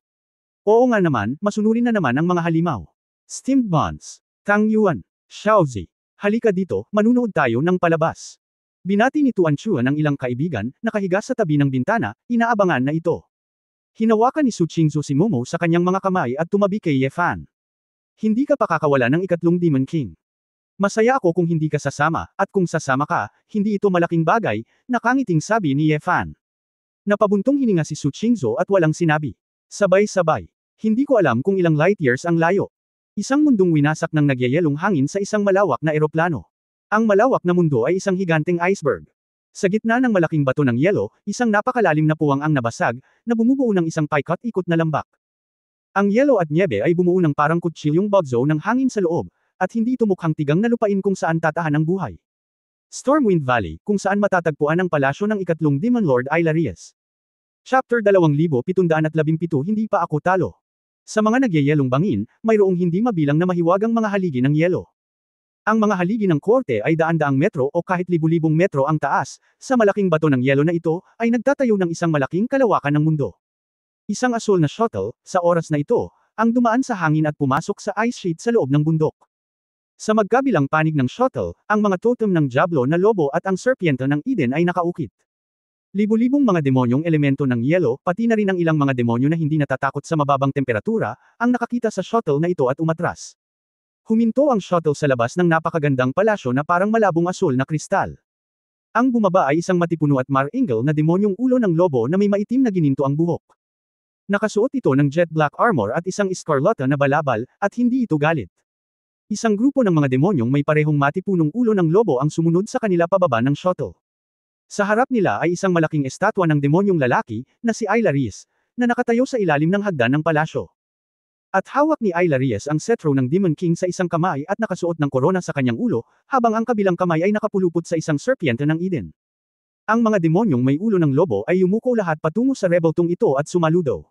Oo nga naman, masunurin na naman ang mga halimaw. Steamed buns. Tang Yuan. Xiaozi. Halika dito, manunood tayo ng palabas. Binati ni Tuan Chuan ang ilang kaibigan, nakahiga sa tabi ng bintana, inaabangan na ito. Hinawakan ni Su Qingzu si Momo sa kanyang mga kamay at tumabi kay Yefan. Hindi ka pakakawala ng ikatlong Demon King. Masaya ako kung hindi ka sasama, at kung sasama ka, hindi ito malaking bagay, nakangiting sabi ni Yefan. Napabuntong hininga si Su Qingzu at walang sinabi. Sabay-sabay. Hindi ko alam kung ilang light years ang layo. Isang mundong winasak ng nagyayelong hangin sa isang malawak na eroplano. Ang malawak na mundo ay isang higanteng iceberg. Sa gitna ng malaking bato ng yelo, isang napakalalim na puwang ang nabasag, na bumubuo ng isang paikot-ikot na lambak. Ang yelo at nyebe ay bumuo ng parang kutsilyong bugzo ng hangin sa loob, at hindi ito mukhang tigang na lupain kung saan tatahan ang buhay. Stormwind Valley, kung saan matatagpuan ang palasyo ng ikatlong Demon Lord Ailarias. Chapter 2717 Hindi pa ako talo. Sa mga nagyayelong bangin, mayroong hindi mabilang na mahiwagang mga haligi ng yelo. Ang mga haligi ng korte ay daan-daang metro o kahit libu-libong metro ang taas, sa malaking bato ng yelo na ito, ay nagtatayo ng isang malaking kalawakan ng mundo. Isang asul na shuttle, sa oras na ito, ang dumaan sa hangin at pumasok sa ice sheet sa loob ng bundok. Sa magkabilang panig ng shuttle, ang mga totem ng Diablo na lobo at ang serpiente ng Eden ay nakaukit. Libu-libong mga demonyong elemento ng yelo, pati na rin ang ilang mga demonyo na hindi natatakot sa mababang temperatura, ang nakakita sa shuttle na ito at umatras. Huminto ang shuttle sa labas ng napakagandang palasyo na parang malabong asul na kristal. Ang bumaba ay isang matipuno at mar-ingle na demonyong ulo ng lobo na may maitim na gininto ang buhok. Nakasuot ito ng jet black armor at isang escarlata na balabal, at hindi ito galit. Isang grupo ng mga demonyong may parehong matipunong ulo ng lobo ang sumunod sa kanila pababa ng shuttle. Sa harap nila ay isang malaking estatwa ng demonyong lalaki, na si Ailarias, na nakatayo sa ilalim ng hagdan ng palasyo. At hawak ni Ailarias ang cetro ng Demon King sa isang kamay at nakasuot ng korona sa kanyang ulo, habang ang kabilang kamay ay nakapulupot sa isang serpiente ng Eden. Ang mga demonyong may ulo ng lobo ay yumuko lahat patungo sa rebeltong ito at sumaludo.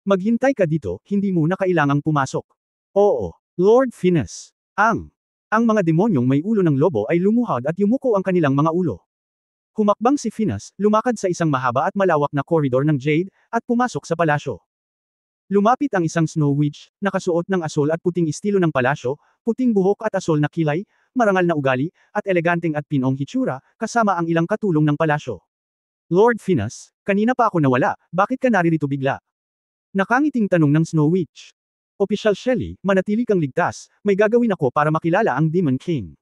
Maghintay ka dito, hindi mo na kailangang pumasok. Oo, Lord Finis. Ang mga demonyong may ulo ng lobo ay lumuhod at yumuko ang kanilang mga ulo. Humakbang si Finis, lumakad sa isang mahaba at malawak na koridor ng jade, at pumasok sa palasyo. Lumapit ang isang Snow Witch, nakasuot ng asul at puting estilo ng palasyo, puting buhok at asul na kilay, marangal na ugali, at eleganteng at pinong hitsura, kasama ang ilang katulong ng palasyo. Lord Finis, kanina pa ako nawala, bakit ka naririto bigla? Nakangiting tanong ng Snow Witch. Opisyal Shelly, manatili kang ligtas, may gagawin ako para makilala ang Demon King.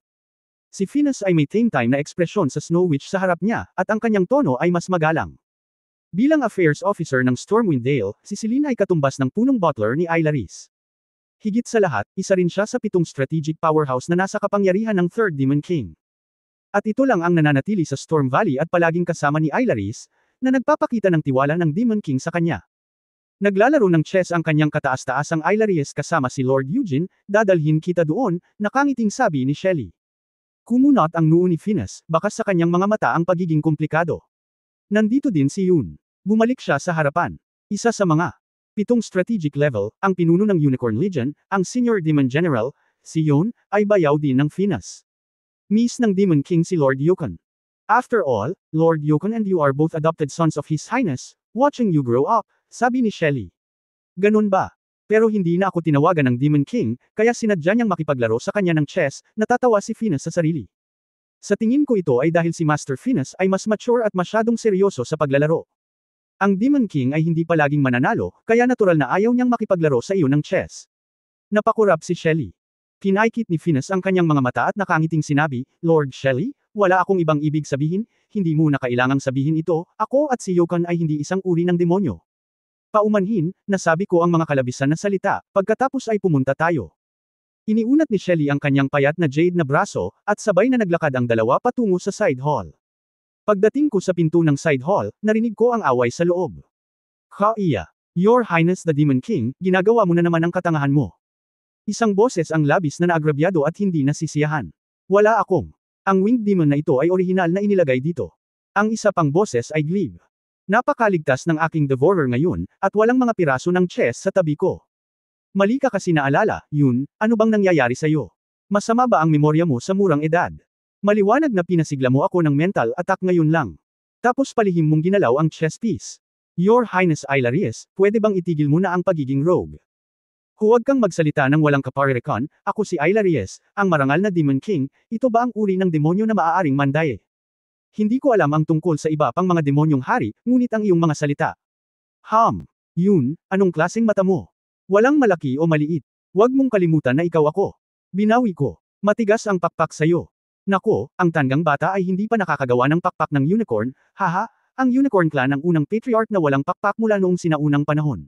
Si Finis ay may tame time na ekspresyon sa Snow Witch sa harap niya, at ang kanyang tono ay mas magalang. Bilang affairs officer ng Stormwind Dale, si Selena ay katumbas ng punong butler ni Ailarias. Higit sa lahat, isa rin siya sa 7 strategic powerhouse na nasa kapangyarihan ng Third Demon King. At ito lang ang nananatili sa Storm Valley at palaging kasama ni Ailarias, na nagpapakita ng tiwala ng Demon King sa kanya. Naglalaro ng chess ang kanyang kataas-taasang Ailarias kasama si Lord Eugene, dadalhin kita doon, nakangiting sabi ni Shelly. Kumunot ang noo ni Finis, bakas sa kanyang mga mata ang pagiging komplikado. Nandito din si Yoon. Bumalik siya sa harapan. Isa sa mga 7 strategic level, ang pinuno ng Unicorn Legion, ang Senior Demon General, si Yun, ay bayaw din ng Venus. Miss ng Demon King si Lord Yukon. After all, Lord Yukon and you are both adopted sons of His Highness, watching you grow up, sabi ni Shelly. Ganun ba? Pero hindi na ako tinawagan ng Demon King, kaya sinadya niyang makipaglaro sa kanya ng chess, natatawa si Venus sa sarili. Sa tingin ko ito ay dahil si Master Venus ay mas mature at masyadong seryoso sa paglalaro. Ang Demon King ay hindi palaging mananalo, kaya natural na ayaw niyang makipaglaro sa iyo ng chess. Napakurap si Shelly. Kinaikit ni Venus ang kanyang mga mata at nakangiting sinabi, Lord Shelly, wala akong ibang ibig sabihin, hindi mo na kailangang sabihin ito, ako at si Yukon ay hindi isang uri ng demonyo. Paumanhin, nasabi ko ang mga kalabisan na salita, pagkatapos ay pumunta tayo. Iniunat ni Shelly ang kanyang payat na jade na braso, at sabay na naglakad ang dalawa patungo sa side hall. Pagdating ko sa pinto ng side hall, narinig ko ang away sa loob. Kaiya, Your Highness the Demon King, ginagawa mo na naman ang katangahan mo. Isang boses ang labis na naagrabyado at hindi nasisiyahan. Wala akong. Ang winged demon na ito ay orihinal na inilagay dito. Ang isa pang boses ay Glib. Napakaligtas ng aking devourer ngayon, at walang mga piraso ng chess sa tabi ko. Mali ka kasi naalala, Yun, ano bang nangyayari sa'yo? Masama ba ang memorya mo sa murang edad? Maliwanag na pinasigla mo ako ng mental attack ngayon lang. Tapos palihim mong ginalaw ang chess piece. Your Highness Hilarious, pwede bang itigil mo na ang pagiging rogue? Huwag kang magsalita ng walang kaparerekan, ako si Hilarious, ang marangal na Demon King, ito ba ang uri ng demonyo na maaaring mandaye? Hindi ko alam ang tungkol sa iba pang mga demonyong hari, ngunit ang iyong mga salita. Yun, anong klaseng mata mo? Walang malaki o maliit. Huwag mong kalimutan na ikaw ako. Binawi ko. Matigas ang pakpak sa'yo. Nako, ang tandang bata ay hindi pa nakakagawa ng pakpak ng unicorn, haha, ang unicorn clan ang unang patriarch na walang pakpak mula noong sinaunang panahon.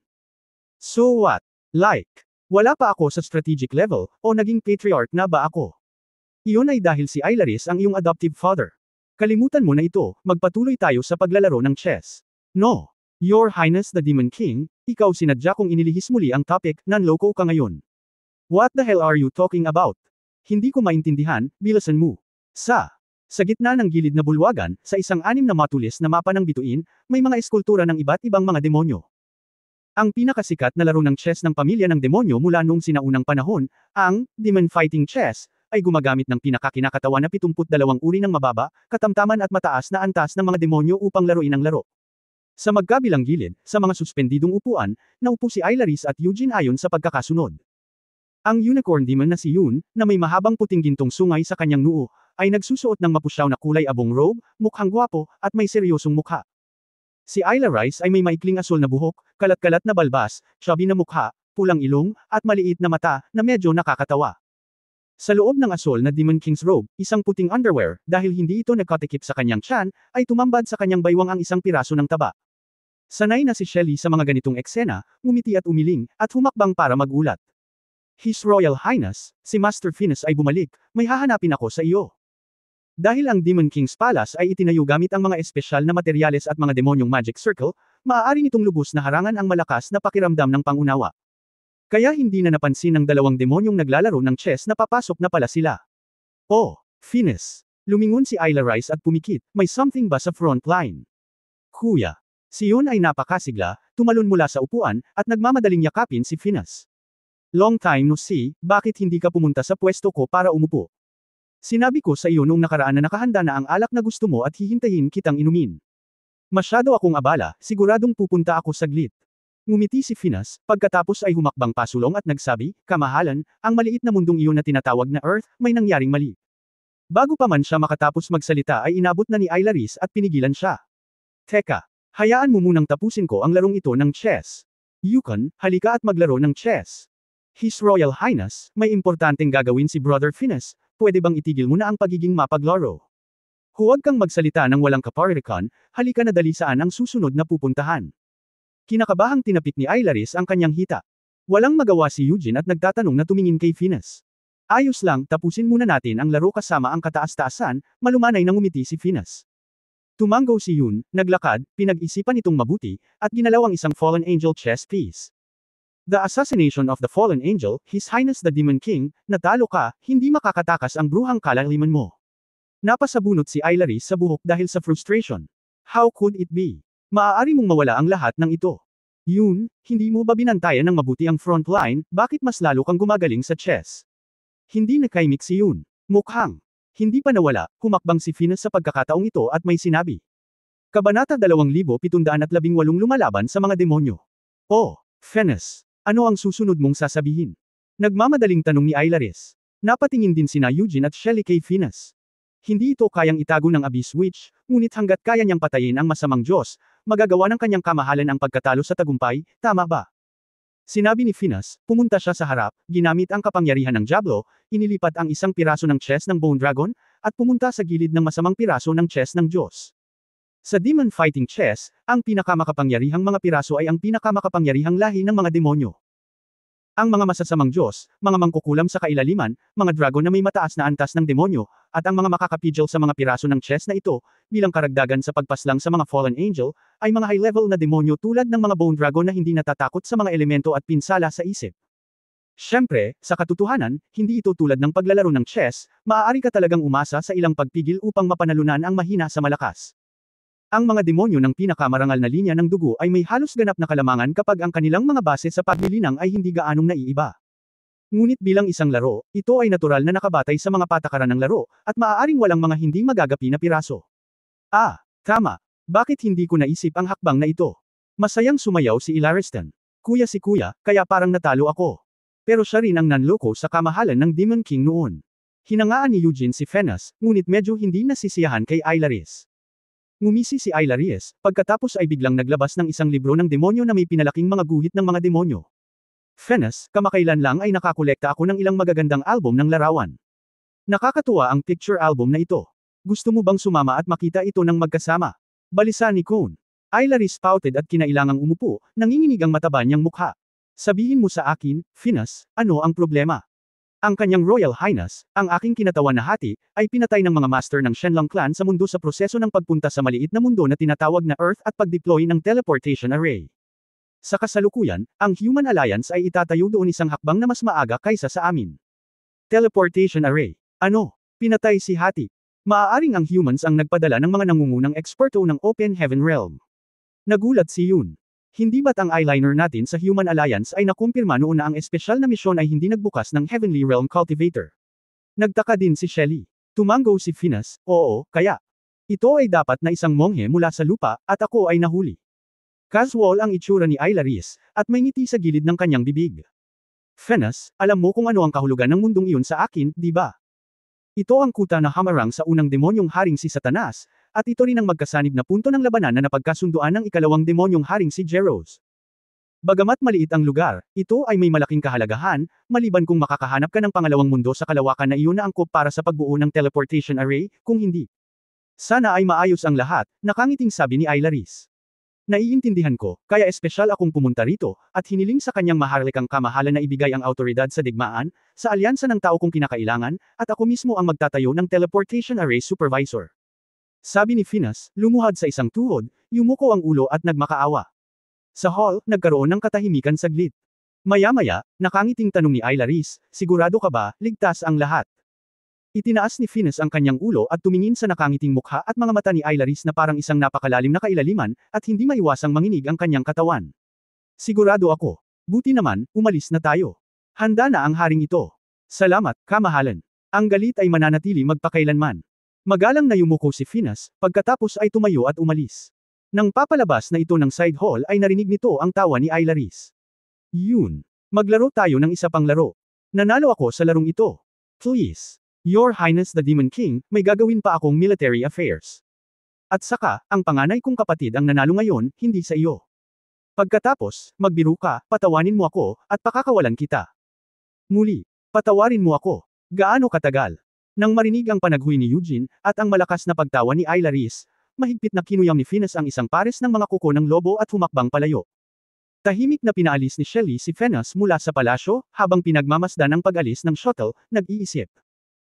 So what? Like, wala pa ako sa strategic level, o naging patriarch na ba ako? Iyon ay dahil si Ilaris ang iyong adoptive father. Kalimutan mo na ito, magpatuloy tayo sa paglalaro ng chess. No. Your Highness the Demon King, ikaw sinadya kong inilihis muli ang topic, nanloko ka ngayon. What the hell are you talking about? Hindi ko maintindihan, bilasan mo. Sa gitna ng gilid na bulwagan, sa isang anim na matulis na mapa ng bituin, may mga eskultura ng iba't ibang mga demonyo. Ang pinakasikat na laro ng chess ng pamilya ng demonyo mula noong sinaunang panahon, ang Demon Fighting Chess, ay gumagamit ng pinakakinakatawan na 72 uri ng mababa, katamtaman at mataas na antas ng mga demonyo upang laruin ang laro. Sa magkabilang gilid, sa mga suspendidong upuan, naupo si Ilaris at Eugene ayon sa pagkakasunod. Ang unicorn demon na si Yun, na may mahabang puting gintong sungay sa kanyang noo, ay nagsusuot ng mapusyaw na kulay abong robe, mukhang gwapo, at may seryosong mukha. Si Ilaris ay may maikling asul na buhok, kalat-kalat na balbas, chubby na mukha, pulang ilong, at maliit na mata, na medyo nakakatawa. Sa loob ng asul na Demon King's robe, isang puting underwear, dahil hindi ito nagkatikip sa kanyang tiyan, ay tumambad sa kanyang baywang ang isang piraso ng taba. Sanay na si Shelly sa mga ganitong eksena, ngumiti at umiling, at humakbang para magulat. His Royal Highness, si Master Venus ay bumalik, may hahanapin ako sa iyo. Dahil ang Demon King's Palace ay itinayo gamit ang mga espesyal na materyales at mga demonyong magic circle, maaari nitong lubos na harangan ang malakas na pakiramdam ng pangunawa. Kaya hindi na napansin ng dalawang demonyong naglalaro ng chess na papasok na pala sila. Oh, Venus. Lumingon si Ilaris at pumikit, may something ba sa front line? Kuya. Si Yun ay napakasigla, tumalon mula sa upuan, at nagmamadaling yakapin si Venus. Long time no see, bakit hindi ka pumunta sa pwesto ko para umupo? Sinabi ko sa iyo noong nakaraan na nakahanda na ang alak na gusto mo at hihintayin kitang inumin. Masyado akong abala, siguradong pupunta ako saglit. Ngumiti si Venus, pagkatapos ay humakbang pasulong at nagsabi, kamahalan, ang maliit na mundong iyon na tinatawag na Earth, may nangyaring mali. Bago pa man siya makatapos magsalita ay inabot na ni Ilaris at pinigilan siya. Teka, hayaan mo munang tapusin ko ang larong ito ng chess. Yukon, halika at maglaro ng chess. His Royal Highness, may importanteng gagawin si Brother Venus, pwede bang itigil mo na ang pagiging mapaglaro? Huwag kang magsalita ng walang kaparerekan, halika na dali saan ang susunod na pupuntahan. Kinakabahang tinapik ni Ilaris ang kanyang hita. Walang magawa si Eugene at nagtatanong na tumingin kay Venus. Ayos lang, tapusin muna natin ang laro kasama ang kataas-taasan, malumanay nang ngumiti si Venus. Tumanggaw si Yun, naglakad, pinag-isipan itong mabuti, at ginalaw ang isang fallen angel chess piece. The assassination of the fallen angel, His Highness the Demon King, natalo ka, hindi makakatakas ang bruhang kalaliman mo. Napasabunot si Ilaris sa buhok dahil sa frustration. How could it be? Maaari mong mawala ang lahat ng ito. Yun, hindi mo ba binantayan ng mabuti ang front line, bakit mas lalo kang gumagaling sa chess? Hindi nakaimik si Yun. Mukhang hindi pa nawala, humakbang si Venus sa pagkakataong ito at may sinabi. Kabanata 2718 lumalaban sa mga demonyo. Oh, Venus, ano ang susunod mong sasabihin? Nagmamadaling tanong ni Ailaris. Napatingin din sina Eugene at Shelly kay Venus. Hindi ito kayang itago ng Abyss Witch, ngunit hanggat kaya niyang patayin ang masamang Diyos, magagawa ng kanyang kamahalan ang pagkatalo sa tagumpay, tama ba? Sinabi ni Venus, pumunta siya sa harap, ginamit ang kapangyarihan ng Diablo, inilipat ang isang piraso ng chest ng Bone Dragon, at pumunta sa gilid ng masamang piraso ng chest ng Diyos. Sa Demon Fighting Chess, ang pinakamakapangyarihang mga piraso ay ang pinakamakapangyarihang lahi ng mga demonyo. Ang mga masasamang Diyos, mga mangkukulam sa kailaliman, mga dragon na may mataas na antas ng demonyo, at ang mga makakapigil sa mga piraso ng chess na ito, bilang karagdagan sa pagpaslang sa mga fallen angel, ay mga high-level na demonyo tulad ng mga bone dragon na hindi natatakot sa mga elemento at pinsala sa isip. Siyempre, sa katotohanan, hindi ito tulad ng paglalaro ng chess, maaari ka talagang umasa sa ilang pagpigil upang mapanalunan ang mahina sa malakas. Ang mga demonyo ng pinakamarangal na linya ng dugo ay may halos ganap na kalamangan kapag ang kanilang mga base sa paglilinang ay hindi gaanong naiiba. Ngunit bilang isang laro, ito ay natural na nakabatay sa mga patakaran ng laro, at maaaring walang mga hindi magagapi na piraso. Ah, tama. Bakit hindi ko naisip ang hakbang na ito? Masayang sumayaw si Ilaristan. Kuya si kuya, kaya parang natalo ako. Pero siya rin ang nanloko sa kamahalan ng Demon King noon. Hinangaan ni Eugene si Venus, ngunit medyo hindi nasisiyahan kay Ailaris. Ngumisi si Ailaris, pagkatapos ay biglang naglabas ng isang libro ng demonyo na may pinalaking mga guhit ng mga demonyo. Venus, kamakailan lang ay nakakolekta ako ng ilang magagandang album ng larawan. Nakakatuwa ang picture album na ito. Gusto mo bang sumama at makita ito ng magkasama? Balisa ni Cone. Ailaris pouted at kinailangang umupo, nanginginig ang mataba niyang mukha. Sabihin mo sa akin, Venus, ano ang problema? Ang kanyang Royal Highness, ang aking kinatawan na hati, ay pinatay ng mga master ng Shenlong clan sa mundo sa proseso ng pagpunta sa maliit na mundo na tinatawag na Earth at pag-deploy ng teleportation array. Sa kasalukuyan, ang Human Alliance ay itatayo doon isang hakbang na mas maaga kaysa sa amin. Teleportation array. Ano? Pinatay si Hati. Maaaring ang humans ang nagpadala ng mga nangungunang eksperto ng Open Heaven Realm. Nagulat si Yun. Hindi ba't ang eyeliner natin sa Human Alliance ay nakumpirma noon na ang espesyal na misyon ay hindi nagbukas ng Heavenly Realm Cultivator? Nagtaka din si Shelly. Tumango si Venus, oo, kaya. Ito ay dapat na isang monghe mula sa lupa, at ako ay nahuli. Casual ang itsura ni Ailaris, at may ngiti sa gilid ng kanyang bibig. Venus, alam mo kung ano ang kahulugan ng mundong iyon sa akin, di ba? Ito ang kuta na hamarang sa unang demonyong haring si Satanas, at ito rin ang magkasanib na punto ng labanan na napagkasunduan ng ikalawang demonyong haring si Jeros. Bagamat maliit ang lugar, ito ay may malaking kahalagahan, maliban kung makakahanap ka ng pangalawang mundo sa kalawakan na iyon na angkop para sa pagbuo ng teleportation array, kung hindi. Sana ay maayos ang lahat, nakangiting sabi ni Ailaris. Naiintindihan ko, kaya espesyal akong pumunta rito, at hiniling sa kanyang maharlikang kamahalan na ibigay ang autoridad sa digmaan, sa alyansa ng tao kung kinakailangan, at ako mismo ang magtatayo ng teleportation array supervisor. Sabi ni Venus, lumuhad sa isang tuhod, yumuko ang ulo at nagmakaawa. Sa hall, nagkaroon ng katahimikan saglit. Maya-maya, nakangiting tanong ni Ailaris, sigurado ka ba, ligtas ang lahat? Itinaas ni Venus ang kanyang ulo at tumingin sa nakangiting mukha at mga mata ni Ailaris na parang isang napakalalim na kailaliman, at hindi maiwasang manginig ang kanyang katawan. Sigurado ako. Buti naman, umalis na tayo. Handa na ang haring ito. Salamat, kamahalan. Ang galit ay mananatili magpakailanman. Magalang na yumuko si Venus, pagkatapos ay tumayo at umalis. Nang papalabas na ito ng side hall ay narinig nito ang tawa ni Ailaris. Yun. Maglaro tayo ng isa pang laro. Nanalo ako sa larong ito. Please. Your Highness the Demon King, may gagawin pa akong military affairs. At saka, ang panganay kong kapatid ang nanalo ngayon, hindi sa iyo. Pagkatapos, magbiro ka, patawanin mo ako, at pakakawalan kita. Muli, patawarin mo ako. Gaano katagal? Nang marinig ang panaghuwi ni Eugene, at ang malakas na pagtawa ni Ailaris, mahigpit na kinuyam ni Venus ang isang pares ng mga kuko ng lobo at humakbang palayo. Tahimik na pinaalis ni Shelly si Venus mula sa palasyo, habang pinagmamasdan ang pag-alis ng shuttle, nag-iisip.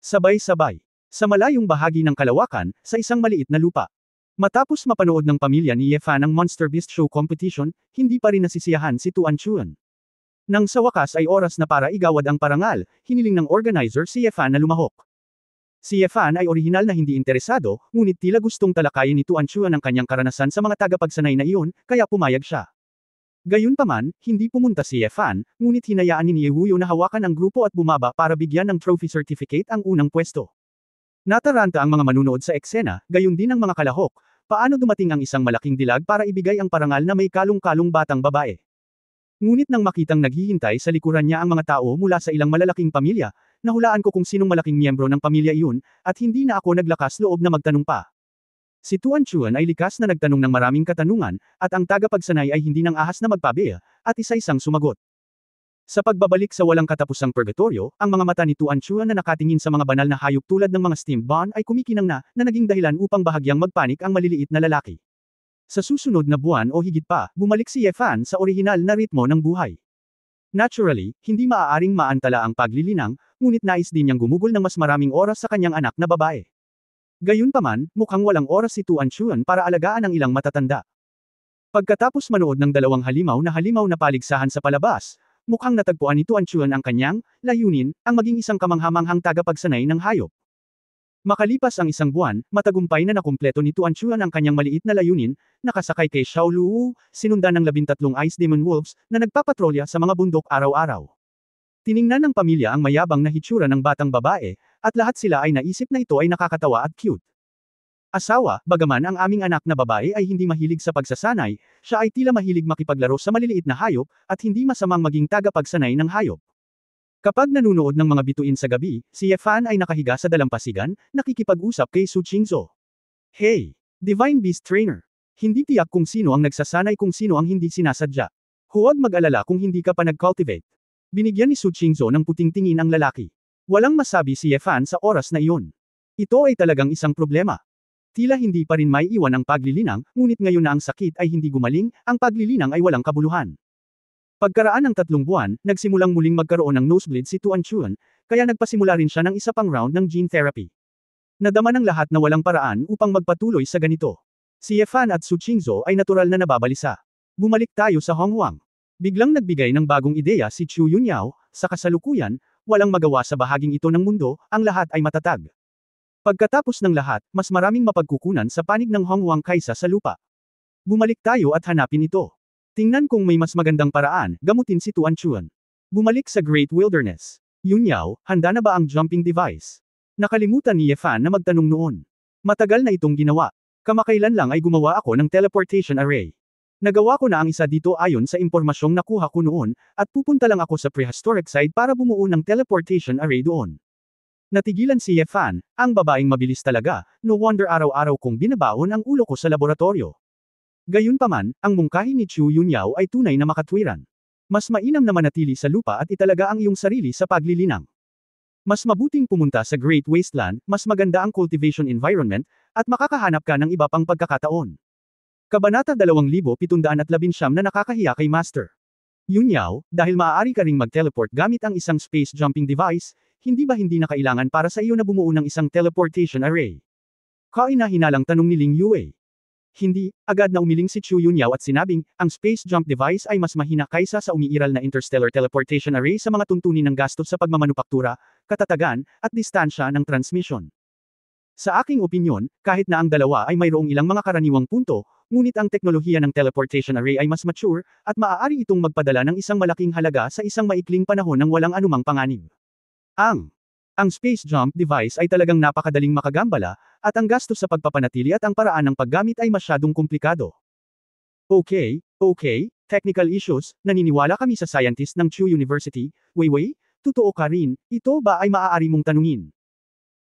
Sabay-sabay. Sa malayong bahagi ng kalawakan, sa isang maliit na lupa. Matapos mapanood ng pamilya ni Yefan ang Monster Beast Show competition, hindi pa rin nasisiyahan si Tuan Chuan. Nang sa wakas ay oras na para igawad ang parangal, hiniling ng organizer si Yefan na lumahok. Si Yefan ay orihinal na hindi interesado, ngunit tila gustong talakayin ni Tuan Chuan ang kanyang karanasan sa mga tagapagsanay na iyon, kaya pumayag siya. Gayunpaman, hindi pumunta si Fan, ngunit hinayaan ni Yehuyo na hawakan ang grupo at bumaba para bigyan ng trophy certificate ang unang pwesto. Nataranta ang mga manunood sa eksena, gayon din ang mga kalahok, paano dumating ang isang malaking dilag para ibigay ang parangal na may kalong-kalong batang babae. Ngunit nang makitang naghihintay sa likuran niya ang mga tao mula sa ilang malalaking pamilya, nahulaan ko kung sinong malaking miyembro ng pamilya iyon, at hindi na ako naglakas loob na magtanong pa. Si Tuan Chuan ay likas na nagtanong ng maraming katanungan, at ang tagapagsanay ay hindi nang ahas na magpabeya, at isa-isang sumagot. Sa pagbabalik sa walang katapusang purgatorio, ang mga mata ni Tuan Chuan na nakatingin sa mga banal na hayop tulad ng mga steamed bun ay kumikinang na naging dahilan upang bahagyang magpanik ang maliliit na lalaki. Sa susunod na buwan o higit pa, bumalik si Fan sa orihinal na ritmo ng buhay. Naturally, hindi maaaring maantala ang paglilinang, ngunit nais din niyang gumugol ng mas maraming oras sa kanyang anak na babae. Gayunpaman, mukhang walang oras si Tuan Chuan para alagaan ang ilang matatanda. Pagkatapos manood ng dalawang halimaw na paligsahan sa palabas, mukhang natagpuan ni Tuan Chuan ang kanyang layunin, ang maging isang kamanghamanghang tagapagsanay ng hayop. Makalipas ang isang buwan, matagumpay na nakumpleto ni Tuan Chuan ang kanyang maliit na layunin, nakasakay kay Xiao Luwu, sinundan ng 13 Ice Demon Wolves, na nagpapatrolya sa mga bundok araw-araw. Tiningnan ng pamilya ang mayabang na hitsura ng batang babae, at lahat sila ay naisip na ito ay nakakatawa at cute. Asawa, bagaman ang aming anak na babae ay hindi mahilig sa pagsasanay, siya ay tila mahilig makipaglaro sa maliliit na hayop, at hindi masamang maging tagapagsanay ng hayop. Kapag nanunood ng mga bituin sa gabi, si Fan ay nakahiga sa dalampasigan, nakikipag-usap kay Su Qingzhou. Hey! Divine Beast Trainer! Hindi tiyak kung sino ang nagsasanay kung sino ang hindi sinasadya. Huwag mag-alala kung hindi ka pa nag-cultivate. Binigyan ni Su Qingzhou ng puting tingin ang lalaki. Walang masabi si Fan sa oras na iyon. Ito ay talagang isang problema. Tila hindi pa rin may iwan ang paglilinang, ngunit ngayon na ang sakit ay hindi gumaling, ang paglilinang ay walang kabuluhan. Pagkaraan ng 3 buwan, nagsimulang muling magkaroon ng nosebleed si Tuan Chuan, kaya nagpasimula rin siya ng isa pang round ng gene therapy. Nadama ng lahat na walang paraan upang magpatuloy sa ganito. Si Fan at Su Qingzhou ay natural na nababalisa. Bumalik tayo sa Honghuang. Biglang nagbigay ng bagong ideya si Chu Yunyao, sa kasalukuyan, walang magawa sa bahaging ito ng mundo, ang lahat ay matatag. Pagkatapos ng lahat, mas maraming mapagkukunan sa panig ng Honghuang kaysa sa lupa. Bumalik tayo at hanapin ito. Tingnan kung may mas magandang paraan, gamutin si Tuan Chuan. Bumalik sa Great Wilderness. Yunyao, handa na ba ang jumping device? Nakalimutan ni Fan na magtanong noon. Matagal na itong ginawa. Kamakailan lang ay gumawa ako ng teleportation array. Nagawa ko na ang isa dito ayon sa impormasyong nakuha ko noon, at pupunta lang ako sa prehistoric side para bumuo ng teleportation array doon. Natigilan si Fan, ang babaeng mabilis talaga, no wonder araw-araw kong binabaon ang ulo ko sa laboratorio. Gayunpaman, ang mungkahi ni Chu Yunyao ay tunay na makatwiran. Mas mainam na manatili sa lupa at italaga ang iyong sarili sa paglilinang. Mas mabuting pumunta sa Great Wasteland, mas maganda ang cultivation environment, at makakahanap ka ng iba pang pagkakataon. Kabanata 2719 na nakakahiya kay Master Yunyao, dahil maaari ka ring mag-teleport gamit ang isang space jumping device, hindi ba hindi na kailangan para sa iyo na bumuo ng isang teleportation array? Kaina-hinalang tanong ni Ling Yue. Hindi, agad na umiling si Chu Yunyao at sinabing, ang space jump device ay mas mahina kaysa sa umiiral na interstellar teleportation array sa mga tuntunin ng gastos sa pagmamanupaktura, katatagan, at distansya ng transmission. Sa aking opinyon, kahit na ang dalawa ay mayroong ilang mga karaniwang punto, ngunit ang teknolohiya ng teleportation array ay mas mature, at maaari itong magpadala ng isang malaking halaga sa isang maikling panahon ng walang anumang panganib. Ang space jump device ay talagang napakadaling makagambala, at ang gastos sa pagpapanatili at ang paraan ng paggamit ay masyadong komplikado. Okay, technical issues, naniniwala kami sa scientist ng Chu University, Weiwei, totoo ka rin, ito ba ay maaari mong tanungin?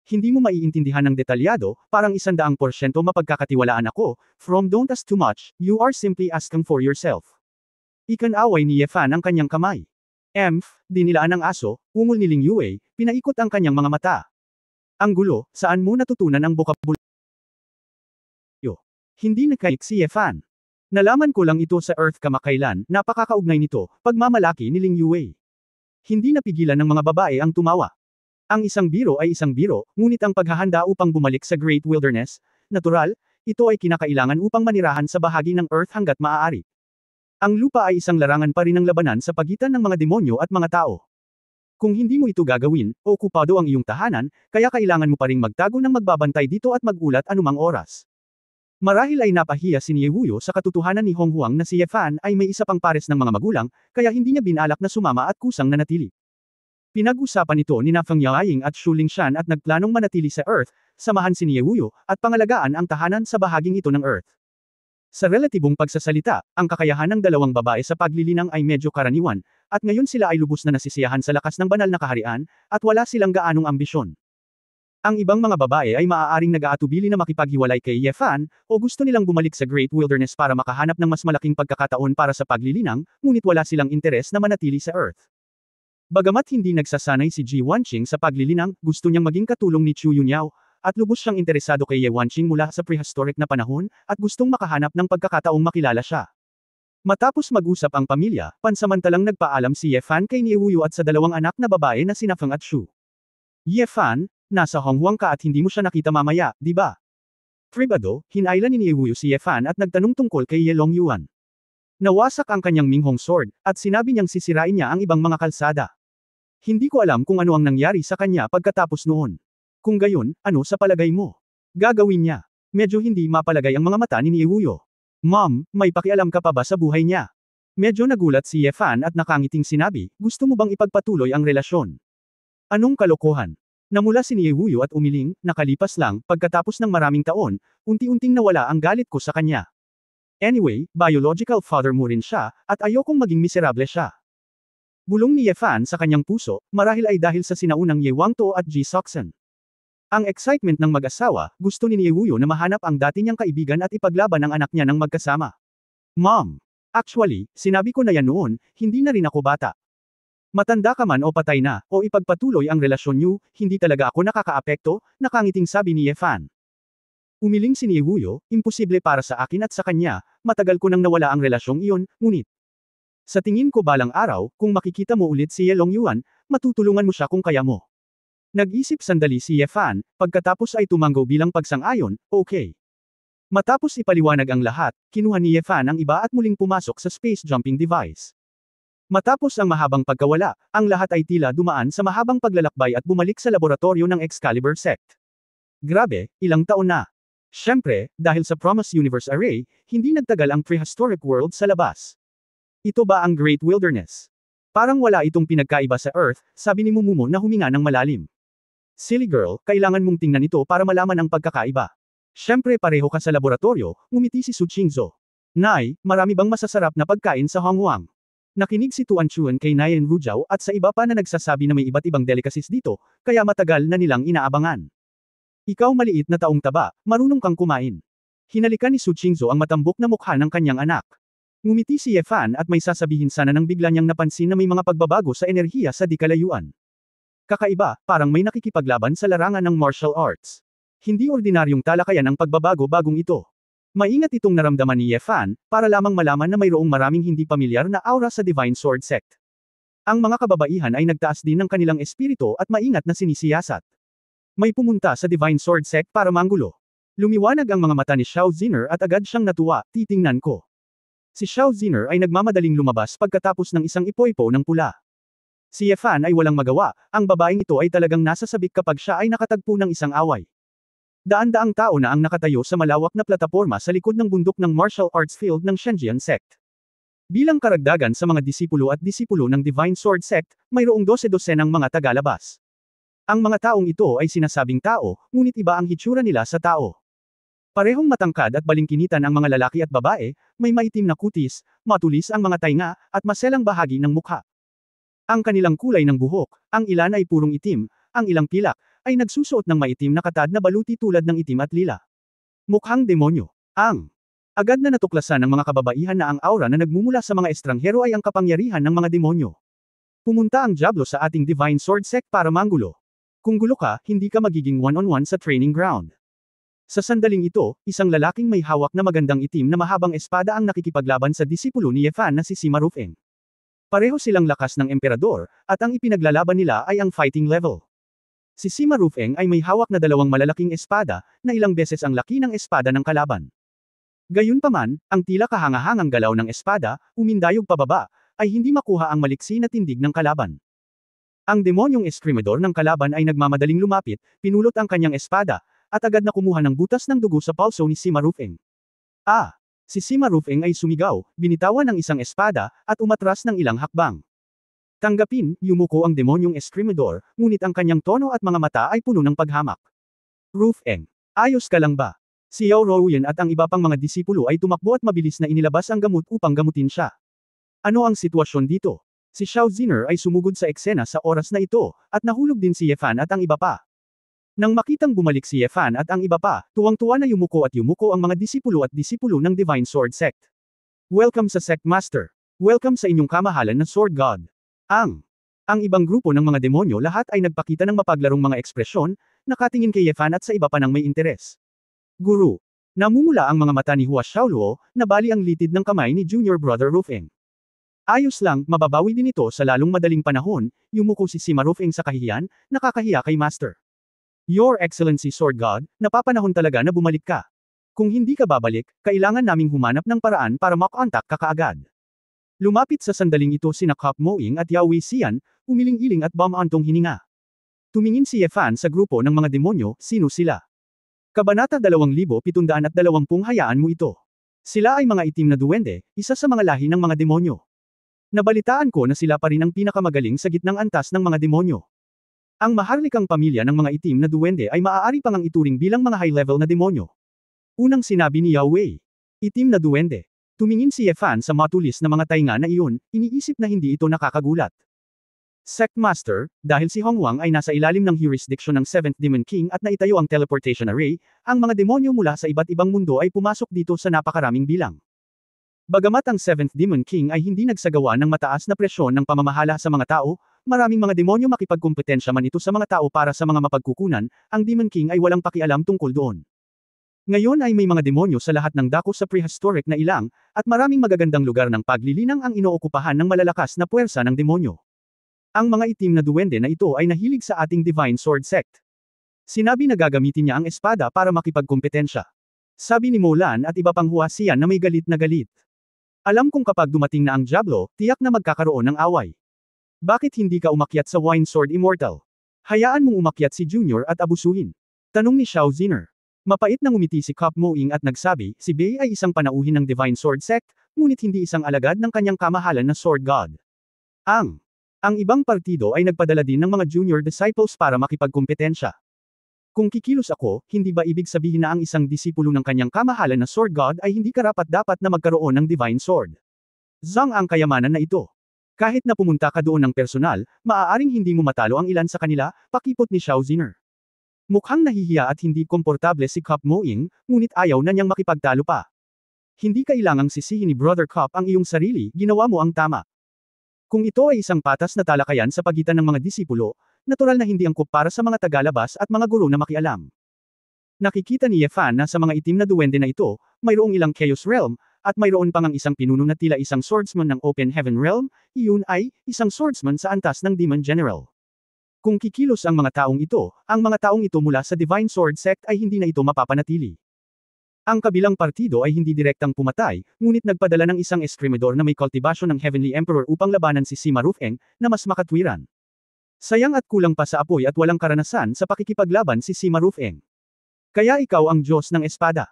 Hindi mo maiintindihan ng detalyado, parang 100% mapagkakatiwalaan ako, from don't ask too much, you are simply asking for yourself. Ikan-away ni Fan ang kanyang kamay. Dinilaan ng aso, ungol ni Ling Yue, pinaikot ang kanyang mga mata. Ang gulo, saan mo natutunan ang bokabulyo? Hindi nakaik si Fan. Nalaman ko lang ito sa Earth kamakailan, napakakaugnay nito, pagmamalaki ni Ling Yue. Hindi napigilan ng mga babae ang tumawa. Ang isang biro ay isang biro, ngunit ang paghahanda upang bumalik sa Great Wilderness, natural, ito ay kinakailangan upang manirahan sa bahagi ng Earth hanggat maaari. Ang lupa ay isang larangan pa rin ng labanan sa pagitan ng mga demonyo at mga tao. Kung hindi mo ito gagawin, okupado ang iyong tahanan, kaya kailangan mo pa ring magtago ng magbabantay dito at magulat anumang oras. Marahil ay napahiya si Niewuyo sa katotohanan ni Hong Huang na si Ye Fan ay may isa pang pares ng mga magulang, kaya hindi niya binalak na sumama at kusang nanatili. Pinag-usapan ito ni Feng Yaoying at Xu Lingshan at nagplanong manatili sa Earth, samahan si Niewuyo, at pangalagaan ang tahanan sa bahaging ito ng Earth. Sa relatibong pagsasalita, ang kakayahan ng dalawang babae sa paglilinang ay medyo karaniwan, at ngayon sila ay lubos na nasisiyahan sa lakas ng banal na kaharian, at wala silang gaanong ambisyon. Ang ibang mga babae ay maaaring nag-aatubili na makipaghiwalay kay Ye Fan, o gusto nilang bumalik sa Great Wilderness para makahanap ng mas malaking pagkakataon para sa paglilinang, ngunit wala silang interes na manatili sa Earth. Bagamat hindi nagsasanay si Ji Wanqing sa paglilinang, gusto niyang maging katulong ni Chu Yunyao, at lubos siyang interesado kay Ye Wanqing mula sa prehistoric na panahon, at gustong makahanap ng pagkakataong makilala siya. Matapos mag-usap ang pamilya, pansamantalang nagpaalam si Ye Fan kay Niewuyo at sa dalawang anak na babae na sina Feng at Xu. Ye Fan, nasa Hong Huang ka at hindi mo siya nakita mamaya, di ba? Pribado, hinailan ni Niewuyo si Ye Fan at nagtanong tungkol kay Ye Longyuan. Nawasak ang kanyang Minghong sword, at sinabi niyang sisirain niya ang ibang mga kalsada. Hindi ko alam kung ano ang nangyari sa kanya pagkatapos noon. Kung gayon, ano sa palagay mo? Gagawin niya. Medyo hindi mapalagay ang mga mata ni Niewuyo. Mom, may pakialam ka pa ba sa buhay niya? Medyo nagulat si Ye Fan at nakangiting sinabi, gusto mo bang ipagpatuloy ang relasyon? Anong kalokohan? Namula si Niewuyo at umiling, nakalipas lang, pagkatapos ng maraming taon, unti-unting nawala ang galit ko sa kanya. Anyway, biological father mo rin siya, at ayokong maging miserable siya. Bulong ni Ye Fan sa kanyang puso, marahil ay dahil sa sinaunang Ye Wangto at Ji Soxen. Ang excitement ng mag-asawa, gusto ni Niewuyo na mahanap ang dati niyang kaibigan at ipaglaban ang anak niya ng magkasama. Mom! Actually, sinabi ko na yan noon, hindi na rin ako bata. Matanda ka man o patay na, o ipagpatuloy ang relasyon niyo, hindi talaga ako nakakaapekto, nakangiting sabi ni Ye Fan. Umiling si Niewuyo, imposible para sa akin at sa kanya, matagal ko nang nawala ang relasyong iyon, ngunit. Sa tingin ko balang araw, kung makikita mo ulit si Ye Longyuan, matutulungan mo siya kung kaya mo. Nag-isip sandali si Ye Fan, pagkatapos ay tumanggo bilang pagsang-ayon, okay. Matapos ipaliwanag ang lahat, kinuha ni Ye Fan ang iba at muling pumasok sa space jumping device. Matapos ang mahabang pagkawala, ang lahat ay tila dumaan sa mahabang paglalakbay at bumalik sa laboratorio ng Excalibur Sect. Grabe, ilang taon na. Siyempre, dahil sa Promise Universe Array, hindi nagtagal ang prehistoric world sa labas. Ito ba ang Great Wilderness? Parang wala itong pinagkaiba sa Earth, sabi ni Mumumo na huminga ng malalim. Silly girl, kailangan mong tingnan ito para malaman ang pagkakaiba. Siyempre pareho ka sa laboratorio, ngumiti si Su Qingzhou. Nay, marami bang masasarap na pagkain sa Hong Huang? Nakinig si Tuan Chuan kay Nayan Rujiao at sa iba pa na nagsasabi na may iba't ibang delicacies dito, kaya matagal na nilang inaabangan. Ikaw maliit na taong taba, marunong kang kumain. Hinalikan ni Su Qingzhou ang matambok na mukha ng kanyang anak. Ngumiti si Ye Fan at may sasabihin sana nang bigla niyang napansin na may mga pagbabago sa enerhiya sa di kalayuan. Kakaiba, parang may nakikipaglaban sa larangan ng martial arts. Hindi ordinaryong talakayan ang pagbabago-bagong ito. Maingat itong naramdaman ni Ye Fan, para lamang malaman na mayroong maraming hindi pamilyar na aura sa Divine Sword Sect. Ang mga kababaihan ay nagtaas din ng kanilang espiritu at maingat na sinisiyasat. May pumunta sa Divine Sword Sect para manggulo. Lumiwanag ang mga mata ni Xiao Ziner at agad siyang natuwa, titingnan ko. Si Xiao Ziner ay nagmamadaling lumabas pagkatapos ng isang ipoipo ng pula. Si Ye Fan ay walang magawa, ang babaeng ito ay talagang nasasabik kapag siya ay nakatagpo ng isang away. Daan-daang tao na ang nakatayo sa malawak na plataporma sa likod ng bundok ng martial arts field ng Shenjian Sect. Bilang karagdagan sa mga disipulo at disipulo ng Divine Sword Sect, mayroong 12-dosenang mga tagalabas. Ang mga taong ito ay sinasabing tao, ngunit iba ang hitsura nila sa tao. Parehong matangkad at balingkinitan ang mga lalaki at babae, may maitim na kutis, matulis ang mga tainga, at maselang bahagi ng mukha. Ang kanilang kulay ng buhok, ang ilan ay purong itim, ang ilang pilak, ay nagsusuot ng maitim na katad na baluti tulad ng itim at lila. Mukhang demonyo. Agad na natuklasan ng mga kababaihan na ang aura na nagmumula sa mga estranghero ay ang kapangyarihan ng mga demonyo. Pumunta ang Diablo sa ating Divine Sword Sect para manggulo. Kung gulo ka, hindi ka magiging one-on-one sa training ground. Sa sandaling ito, isang lalaking may hawak na magandang itim na mahabang espada ang nakikipaglaban sa disipulo ni Ye Fan na si Sima Rufeng. Pareho silang lakas ng emperador, at ang ipinaglalaban nila ay ang fighting level. Si Sima Rufeng ay may hawak na dalawang malalaking espada, na ilang beses ang laki ng espada ng kalaban. Gayunpaman, ang tila kahangahangang galaw ng espada, umindayog pababa, ay hindi makuha ang maliksi na tindig ng kalaban. Ang demonyong eskrimador ng kalaban ay nagmamadaling lumapit, pinulot ang kanyang espada, at agad na kumuha ng butas ng dugo sa palso ni Sima Rufeng. Ah! Si Sima Rufeng ay sumigaw, binitawan ng isang espada, at umatras ng ilang hakbang. Tanggapin, yumuko ang demonyong Escrimador, ngunit ang kanyang tono at mga mata ay puno ng paghamak. Rufeng, ayos ka lang ba? Si Yao Rouyen at ang iba pang mga disipulo ay tumakbo at mabilis na inilabas ang gamot upang gamutin siya. Ano ang sitwasyon dito? Si Xiao Ziner ay sumugod sa eksena sa oras na ito, at nahulog din si Ye Fan at ang iba pa. Nang makitang bumalik si Ye Fan at ang iba pa, tuwang-tuwa na yumuko ang mga disipulo at disipulo ng Divine Sword Sect. Welcome sa Sect Master. Welcome sa inyong kamahalan na Sword God. Ang ibang grupo ng mga demonyo lahat ay nagpakita ng mapaglarong mga ekspresyon, nakatingin kay Ye Fan at sa iba pa ng may interes. Guru. Namumula ang mga mata ni Hua Xiaoluo, nabali ang litid ng kamay ni Junior Brother Rufeng. Ayos lang, mababawi din ito sa lalong madaling panahon, yumuko si Sima Rufeng sa kahihiyan, nakakahiya kay Master. Your Excellency Sword God, napapanahon talaga na bumalik ka. Kung hindi ka babalik, kailangan naming humanap ng paraan para makontak ka kaagad. Lumapit sa sandaling ito sina Kop Moing at Yao Weixian, umiling-iling at bumantong hininga. Tumingin si Ye Fan sa grupo ng mga demonyo, sino sila? Kabanata 2720 hayaan mo ito. Sila ay mga itim na duwende, isa sa mga lahi ng mga demonyo. Nabalitaan ko na sila pa rin ang pinakamagaling sa gitnang antas ng mga demonyo. Ang maharlikang pamilya ng mga itim na duwende ay maaari pang ang ituring bilang mga high-level na demonyo. Unang sinabi ni Yao Wei. Itim na duwende. Tumingin si Ye Fan sa matulis na mga tainga na iyon, iniisip na hindi ito nakakagulat. Sect Master, dahil si Hong Wang ay nasa ilalim ng jurisdiction ng 7th Demon King at naitayo ang teleportation array, ang mga demonyo mula sa iba't ibang mundo ay pumasok dito sa napakaraming bilang. Bagamat ang 7th Demon King ay hindi nagsagawa ng mataas na presyon ng pamamahala sa mga tao, maraming mga demonyo makipagkumpetensya man ito sa mga tao para sa mga mapagkukunan, ang Demon King ay walang pakialam tungkol doon. Ngayon ay may mga demonyo sa lahat ng dako sa prehistoric na ilang, at maraming magagandang lugar ng paglilinang ang inookupahan ng malalakas na puwersa ng demonyo. Ang mga itim na duwende na ito ay nahilig sa ating Divine Sword Sect. Sinabi na gagamitin niya ang espada para makipagkumpetensya. Sabi ni Molan at iba pang Huasian na may galit na galit. Alam kong kapag dumating na ang Diablo, tiyak na magkakaroon ng away. Bakit hindi ka umakyat sa Wine Sword Immortal? Hayaan mong umakyat si Junior at abusuhin. Tanong ni Xiao Ziner. Mapait na ngumiti si Kop Moing at nagsabi, si Bei ay isang panauhin ng Divine Sword Sect, ngunit hindi isang alagad ng kanyang kamahalan na Sword God. Ang ibang partido ay nagpadala din ng mga junior disciples para makipagkumpetensya. Kung kikilos ako, hindi ba ibig sabihin na ang isang disipulo ng kanyang kamahalan na Sword God ay hindi karapat-dapat na magkaroon ng Divine Sword? Zang ang kayamanan na ito. Kahit na pumunta ka doon ng personal, maaaring hindi mo matalo ang ilan sa kanila, pakipot ni Xiao Ziner. Mukhang nahihiya at hindi komportable si Kop Moing, ngunit ayaw na niyang makipagtalo pa. Hindi kailangang sisihin ni Brother Kop ang iyong sarili, ginawa mo ang tama. Kung ito ay isang patas na talakayan sa pagitan ng mga disipulo, natural na hindi angkop para sa mga tagalabas at mga guro na makialam. Nakikita ni Ye Fan na sa mga itim na duwende na ito, mayroong ilang Chaos Realm, at mayroon pang ang isang pinuno na tila isang swordsman ng Open Heaven Realm, iyon ay, isang swordsman sa antas ng Demon General. Kung kikilos ang mga taong ito mula sa Divine Sword Sect ay hindi na ito mapapanatili. Ang kabilang partido ay hindi direktang pumatay, ngunit nagpadala ng isang Escrimador na may kultibasyon ng Heavenly Emperor upang labanan si Sima Rufeng, na mas makatwiran. Sayang at kulang pa sa apoy at walang karanasan sa pakikipaglaban si Sima Rufeng. Kaya ikaw ang Diyos ng Espada.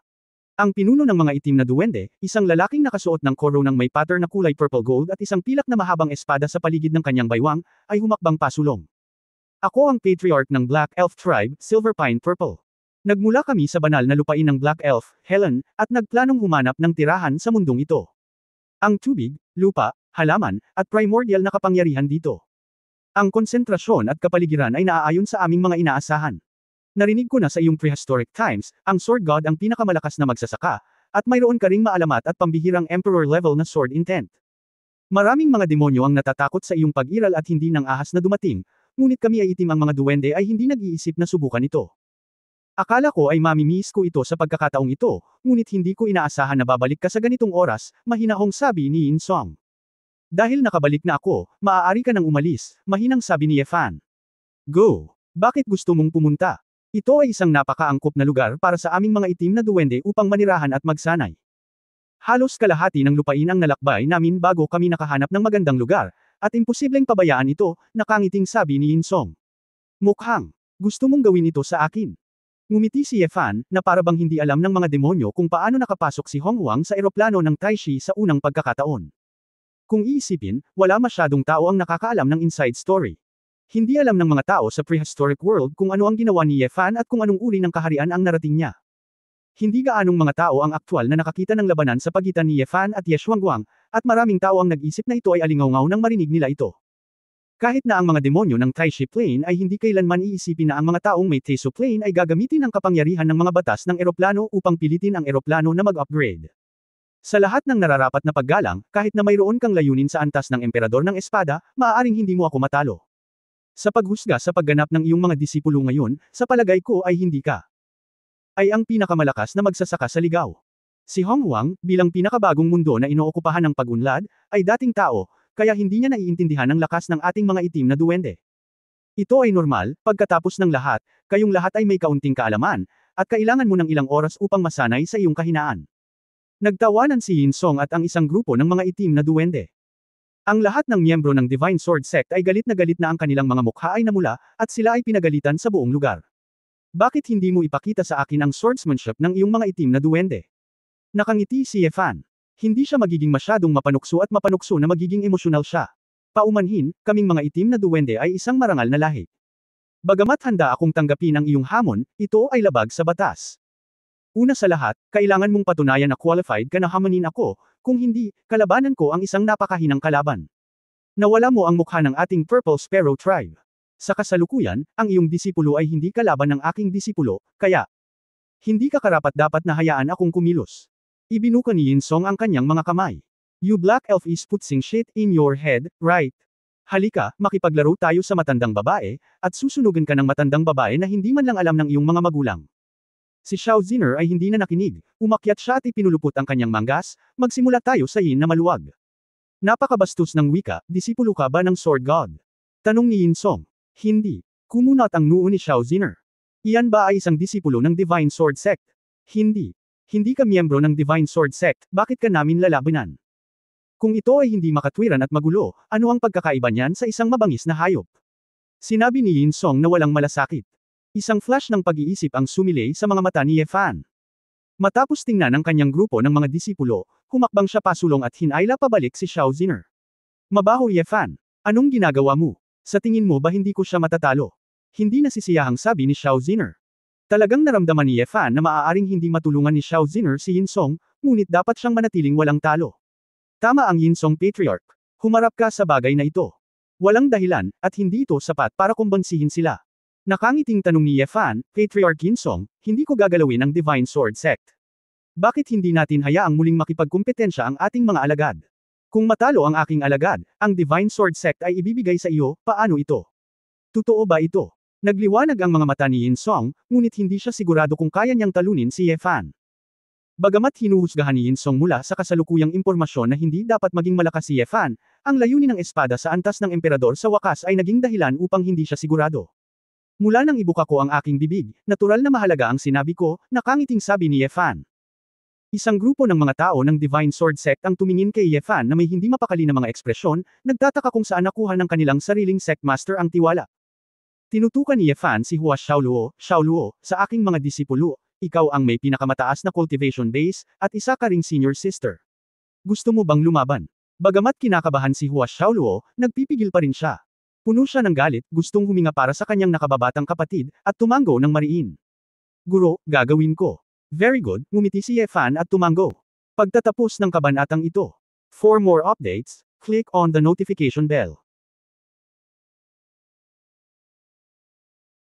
Ang pinuno ng mga itim na duwende, isang lalaking nakasuot ng coronang may pattern na kulay purple gold at isang pilak na mahabang espada sa paligid ng kanyang baywang, ay humakbang pasulong. Ako ang patriarch ng Black Elf Tribe, Silver Pine Purple. Nagmula kami sa banal na lupain ng Black Elf, Helen, at nagplanong humanap ng tirahan sa mundong ito. Ang tubig, lupa, halaman, at primordial na kapangyarihan dito. Ang konsentrasyon at kapaligiran ay naaayon sa aming mga inaasahan. Narinig ko na sa iyong prehistoric times, ang Sword God ang pinakamalakas na magsasaka, at mayroon ka ring maalamat at pambihirang Emperor level na sword intent. Maraming mga demonyo ang natatakot sa iyong pag-iral at hindi nang ahas na dumating, ngunit kami ay itim ang mga duwende ay hindi nag-iisip na subukan ito. Akala ko ay mamimiss ko ito sa pagkakataong ito, ngunit hindi ko inaasahan na babalik ka sa ganitong oras, mahinahong sabi ni Yin Song. Dahil nakabalik na ako, maaari ka nang umalis, mahinang sabi ni Ye Fan. Go! Bakit gusto mong pumunta? Ito ay isang napakaangkop na lugar para sa aming mga itim na duwende upang manirahan at magsanay. Halos kalahati ng lupain ang nalakbay namin bago kami nakahanap ng magandang lugar, at imposibleng pabayaan ito, nakangiting sabi ni Yin Song. Mukhang, gusto mong gawin ito sa akin. Ngumiti si Ye Fan, na parabang hindi alam ng mga demonyo kung paano nakapasok si Hong Huang sa eroplano ng Taishi sa unang pagkakataon. Kung iisipin, wala masyadong tao ang nakakaalam ng inside story. Hindi alam ng mga tao sa prehistoric world kung ano ang ginawa ni Ye Fan at kung anong uri ng kaharian ang narating niya. Hindi gaanong mga tao ang aktwal na nakakita ng labanan sa pagitan ni Ye Fan at Ye Xuanguang, at maraming tao ang nag-isip na ito ay alingaw-ngaw nang marinig nila ito. Kahit na ang mga demonyo ng Taishi Plane ay hindi kailanman iisipin na ang mga taong may Taisu Plane ay gagamitin ang kapangyarihan ng mga batas ng eroplano upang pilitin ang eroplano na mag-upgrade. Sa lahat ng nararapat na paggalang, kahit na mayroon kang layunin sa antas ng emperador ng espada, maaaring hindi mo ako matalo. Sa paghusga sa pagganap ng iyong mga disipulo ngayon, sa palagay ko ay hindi ka ay ang pinakamalakas na magsasaka sa ligaw. Si Hong Huang, bilang pinakabagong mundo na inookupahan ng pag-unlad, ay dating tao, kaya hindi niya naiintindihan ang lakas ng ating mga itim na duwende. Ito ay normal, pagkatapos ng lahat, kayong lahat ay may kaunting kaalaman, at kailangan mo ng ilang oras upang masanay sa iyong kahinaan. Nagtawanan si Yin Song at ang isang grupo ng mga itim na duwende. Ang lahat ng miyembro ng Divine Sword Sect ay galit na ang kanilang mga mukha ay namula, at sila ay pinagalitan sa buong lugar. Bakit hindi mo ipakita sa akin ang swordsmanship ng iyong mga itim na duwende? Nakangiti si Ye Fan. Hindi siya magiging masyadong mapanukso at mapanukso na magiging emosyonal siya. Paumanhin, kaming mga itim na duwende ay isang marangal na lahi. Bagamat handa akong tanggapin ang iyong hamon, ito ay labag sa batas. Una sa lahat, kailangan mong patunayan na qualified ka na hamanin ako, kung hindi, kalabanan ko ang isang napakahinang kalaban. Nawala mo ang mukha ng ating Purple Sparrow Tribe. Sa kasalukuyan, ang iyong disipulo ay hindi kalaban ng aking disipulo, kaya hindi ka karapat-dapat na hayaan akong kumilos. Ibinuka ni Yin Song ang kanyang mga kamay. You black elf is putting shit in your head, right? Halika, makipaglaro tayo sa matandang babae, at susunugan ka ng matandang babae na hindi man lang alam ng iyong mga magulang. Si Xiao Ziner ay hindi na nakinig, umakyat siya at ipinulupot ang kanyang manggas, magsimula tayo sa yin na maluwag. Napakabastos ng wika, disipulo ka ba ng Sword God? Tanong ni Yin Song. Hindi. Kumunat ang noo ni Xiao Ziner. Iyan ba ay isang disipulo ng Divine Sword Sect? Hindi. Hindi ka miyembro ng Divine Sword Sect, bakit ka namin lalabanan? Kung ito ay hindi makatwiran at magulo, ano ang pagkakaiba niyan sa isang mabangis na hayop? Sinabi ni Yin Song na walang malasakit. Isang flash ng pag-iisip ang sumilay sa mga mata ni Ye Fan. Matapos tingnan ang kanyang grupo ng mga disipulo, humakbang siya pasulong at hinayla pabalik si Xiao Ziner. Mabaho Ye Fan. Anong ginagawa mo? Sa tingin mo ba hindi ko siya matatalo? Hindi nasisiyahang sabi ni Xiao Ziner. Talagang naramdaman ni Ye Fan na maaaring hindi matulungan ni Xiao Ziner si Yin Song, ngunit dapat siyang manatiling walang talo. Tama ang Yin Song Patriarch. Humarap ka sa bagay na ito. Walang dahilan, at hindi ito sapat para kumbansihin sila. Nakangiting tanong ni Ye Fan, Patriarch Yin Song, hindi ko gagalawin ang Divine Sword Sect. Bakit hindi natin hayaang muling makipagkumpetensya ang ating mga alagad? Kung matalo ang aking alagad, ang Divine Sword Sect ay ibibigay sa iyo, paano ito? Totoo ba ito? Nagliwanag ang mga mata ni Yin Song, ngunit hindi siya sigurado kung kaya niyang talunin si Ye Fan. Bagamat hinuhusgahan ni Yin Song mula sa kasalukuyang impormasyon na hindi dapat maging malakas si Ye Fan, ang layunin ng espada sa antas ng emperador sa wakas ay naging dahilan upang hindi siya sigurado. Mula nang ibuka ko ang aking bibig, natural na mahalaga ang sinabi ko, nakangiting sabi ni Ye Fan. Isang grupo ng mga tao ng Divine Sword Sect ang tumingin kay Ye Fan na may hindi mapakali na mga ekspresyon, nagtataka kung saan nakuha ng kanilang sariling Sect Master ang tiwala. Tinutukan ni Ye Fan si Hua Xiaoluo, sa aking mga disipulo, ikaw ang may pinakamataas na cultivation base, at isa ka ring senior sister. Gusto mo bang lumaban? Bagamat kinakabahan si Hua Xiaoluo, nagpipigil pa rin siya. Puno siya ng galit, gustong huminga para sa kanyang nakababatang kapatid, at tumango ng mariin. Guro, gagawin ko. Very good, ngumiti si Ye Fan at tumango. Pagtatapos ng kabanatang ito. For more updates, click on the notification bell.